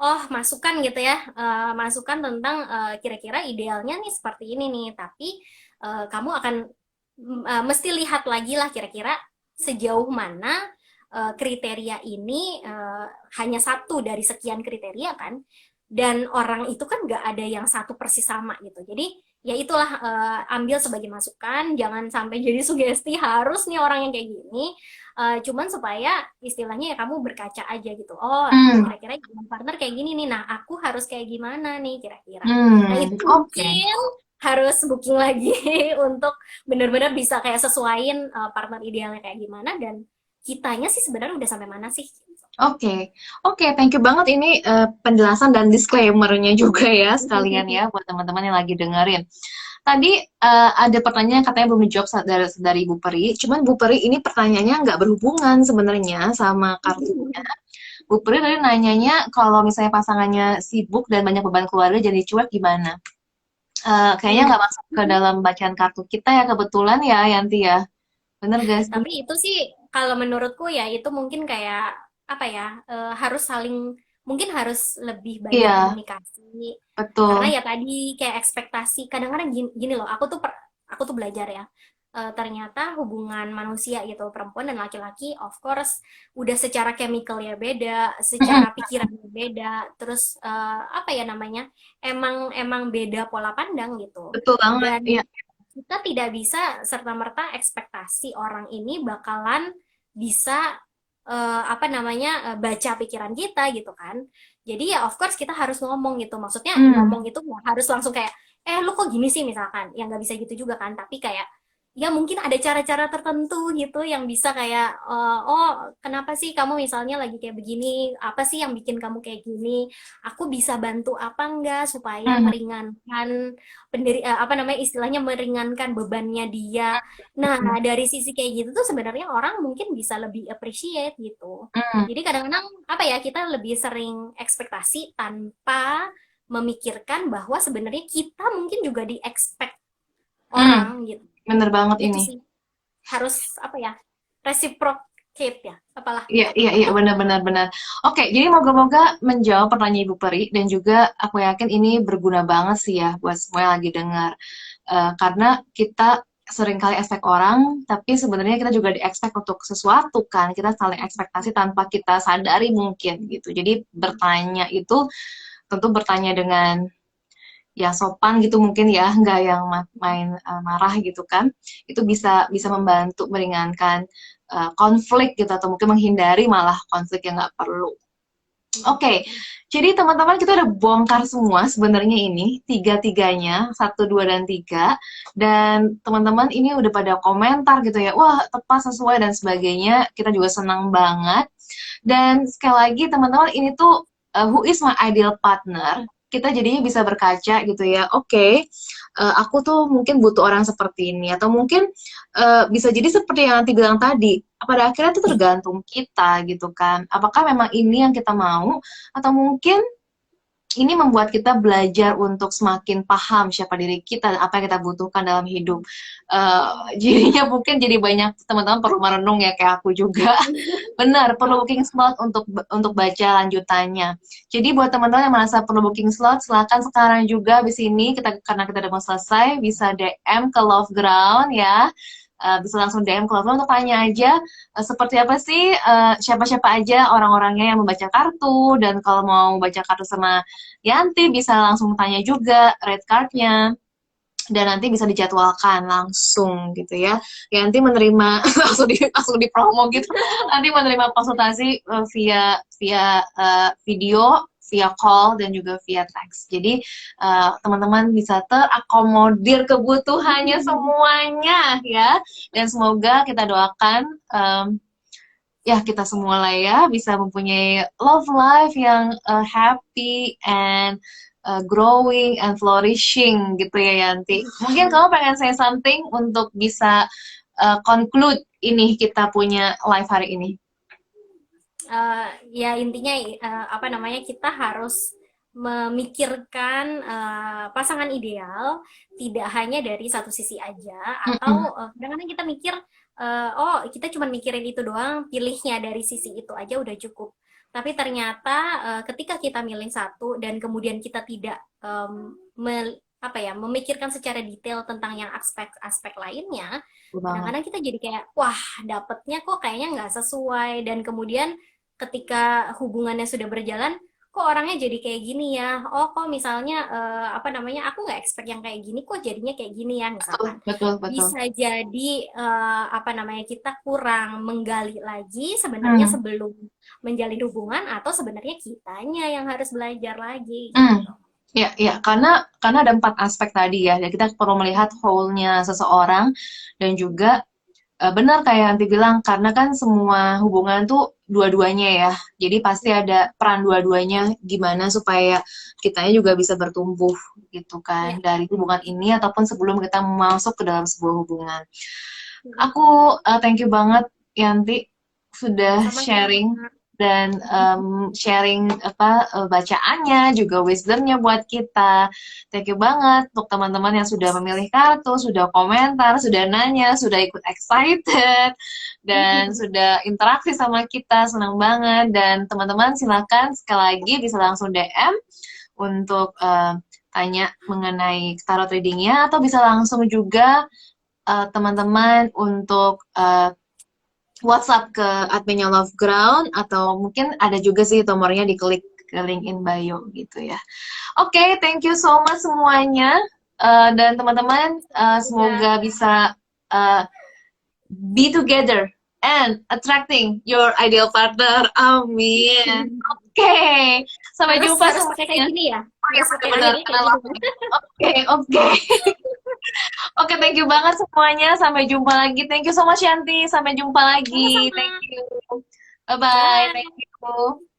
oh masukan gitu ya, masukan tentang kira-kira idealnya nih seperti ini nih, tapi kamu akan mesti lihat lagi lah kira-kira sejauh mana kriteria ini hanya satu dari sekian kriteria kan, dan orang itu kan nggak ada yang satu persis sama gitu. Jadi ya itulah, ambil sebagai masukan, jangan sampai jadi sugesti harus nih orang yang kayak gini. Cuman supaya istilahnya ya kamu berkaca aja gitu. Oh, Hmm, kira-kira partner kayak gini nih. Nah, aku harus kayak gimana nih kira-kira. Nah, itu oke. mungkin harus booking lagi untuk benar-benar bisa kayak sesuaiin partner idealnya kayak gimana, dan kitanya sih sebenarnya udah sampai mana sih. Oke, oke, thank you banget ini penjelasan dan disclaimer-nya juga ya sekalian ya buat teman-teman yang lagi dengerin. Tadi ada pertanyaan yang katanya belum dijawab dari Ibu Peri. Cuman Bu Peri ini pertanyaannya nggak berhubungan sebenarnya sama kartunya. Bu Peri tadi nanyanya kalau misalnya pasangannya sibuk dan banyak beban keluarga jadi cuek gimana? Kayaknya Hmm. nggak masuk ke dalam bacaan kartu kita ya kebetulan ya Yanti ya. Bener gak sih? Tapi itu sih kalau menurutku ya itu mungkin kayak apa ya, harus saling, mungkin harus lebih banyak Iya, komunikasi, karena betul. ya tadi kayak ekspektasi kadang-kadang gini, gini loh, aku tuh belajar ya, ternyata hubungan manusia gitu perempuan dan laki-laki of course udah secara chemical ya beda, secara pikiran beda, terus apa ya namanya, emang emang beda pola pandang gitu. Betul banget. Dan Iya. kita tidak bisa serta-merta ekspektasi orang ini bakalan bisa apa namanya, baca pikiran kita gitu kan. Jadi ya of course kita harus ngomong gitu. Maksudnya Hmm. ngomong itu nggak harus langsung kayak lu kok gini sih misalkan. Ya nggak bisa gitu juga kan. Tapi kayak ya mungkin ada cara-cara tertentu gitu yang bisa kayak oh kenapa sih kamu misalnya lagi kayak begini? Apa sih yang bikin kamu kayak gini? Aku bisa bantu apa enggak supaya Hmm. meringankan apa namanya, istilahnya meringankan bebannya dia. Nah, Hmm. dari sisi kayak gitu tuh sebenarnya orang mungkin bisa lebih appreciate gitu. Hmm. Jadi kadang-kadang apa ya, kita lebih sering ekspektasi tanpa memikirkan bahwa sebenarnya kita mungkin juga di-expect Hmm. orang gitu. Bener banget Itu ini. sih harus apa ya? Reciprocate ya, apalah Iya, gitu. iya, iya, benar-benar benar. Oke, jadi moga-moga menjawab pertanyaan Ibu Peri dan juga aku yakin ini berguna banget sih ya buat semua yang lagi dengar. Karena kita seringkali expect orang, tapi sebenarnya kita juga di-expect untuk sesuatu kan. Kita saling ekspektasi tanpa kita sadari mungkin gitu. Jadi bertanya itu tentu bertanya dengan ya sopan gitu mungkin ya, nggak yang main marah gitu kan. Itu bisa bisa membantu meringankan konflik gitu atau mungkin menghindari malah konflik yang nggak perlu. Oke, jadi teman-teman kita udah bongkar semua sebenarnya ini tiga-tiganya, satu, dua, dan tiga. Dan teman-teman ini udah pada komentar gitu ya, wah tepat sesuai dan sebagainya. Kita juga senang banget. Dan sekali lagi teman-teman ini tuh who is my ideal partner? Kita jadinya bisa berkaca gitu ya. Oke, aku tuh mungkin butuh orang seperti ini atau mungkin bisa jadi seperti yang nanti bilang tadi. Pada akhirnya itu tergantung kita gitu kan. Apakah memang ini yang kita mau atau mungkin ini membuat kita belajar untuk semakin paham siapa diri kita dan apa yang kita butuhkan dalam hidup. Jadinya mungkin jadi banyak teman-teman perlu merenung ya kayak aku juga. Benar, perlu booking slot untuk baca lanjutannya. Jadi buat teman-teman yang merasa perlu booking slot, silakan sekarang juga di sini kita karena kita udah mau selesai bisa DM ke Love Ground ya. Bisa langsung DM ke Love Ground untuk tanya aja seperti apa sih siapa-siapa aja orang-orangnya yang membaca kartu dan kalau mau baca kartu sama Yanti bisa langsung tanya juga rate cardnya dan nanti bisa dijadwalkan langsung gitu ya. Yanti menerima langsung di promo gitu. Nanti menerima konsultasi via via video, via call dan juga via teks. Jadi teman-teman bisa terakomodir kebutuhannya semuanya ya. Dan semoga kita doakan ya kita semua lah ya bisa mempunyai love life yang happy and growing and flourishing gitu ya Yanti. Mungkin kamu pengen say something untuk bisa conclude ini kita punya live hari ini. Ya intinya apa namanya, kita harus memikirkan pasangan ideal tidak hanya dari satu sisi aja, Mm-mm. atau kadang-kadang kita mikir oh kita cuma mikirin itu doang, pilihnya dari sisi itu aja udah cukup. Tapi ternyata ketika kita milih satu dan kemudian kita tidak apa ya, memikirkan secara detail tentang yang aspek-aspek lainnya, Betul banget. kadang-kadang kita jadi kayak, wah, dapetnya kok kayaknya nggak sesuai. Dan kemudian ketika hubungannya sudah berjalan, kok orangnya jadi kayak gini ya? Oh, kok misalnya, apa namanya, aku nggak expect yang kayak gini, kok jadinya kayak gini ya, Betul, misalkan. betul, betul. Bisa jadi, apa namanya, kita kurang menggali lagi sebenarnya Hmm. sebelum menjalin hubungan, atau sebenarnya kitanya yang harus belajar lagi, Hmm. gitu. Ya, ya, karena ada 4 aspek tadi ya. Jadi kita perlu melihat whole-nya seseorang dan juga benar kayak Yanti bilang, karena kan semua hubungan tuh dua-duanya ya. Jadi pasti ada peran dua-duanya gimana supaya kitanya juga bisa bertumbuh gitu kan Ya. dari hubungan ini ataupun sebelum kita masuk ke dalam sebuah hubungan. Mm-mm. Aku thank you banget Yanti sudah Sama-sama. sharing dan sharing apa bacaannya juga wisdomnya buat kita. Thank you banget untuk teman-teman yang sudah memilih kartu, sudah komentar, sudah nanya, sudah ikut excited dan sudah interaksi sama kita. Senang banget dan teman-teman silakan sekali lagi bisa langsung DM untuk tanya mengenai tarot readingnya atau bisa langsung juga teman-teman untuk WhatsApp ke adminnya Love Ground atau mungkin ada juga sih nomornya diklik ke link in bio gitu ya. Oke, thank you so much semuanya. Dan teman-teman Juga. semoga bisa uh, be together and attracting your ideal partner. Amin. Oke, sampai Harus jumpa harus pakai kayak semuanya. gini ya? Oh ya Harus pakai benar-benar akhirnya I kayak gitu. love it. Oke, oke. Oke, thank you banget semuanya. Sampai jumpa lagi. Thank you so much, Yanti. Sampai jumpa lagi. Sama-sama. Thank you. Bye-bye. Thank Bye. you.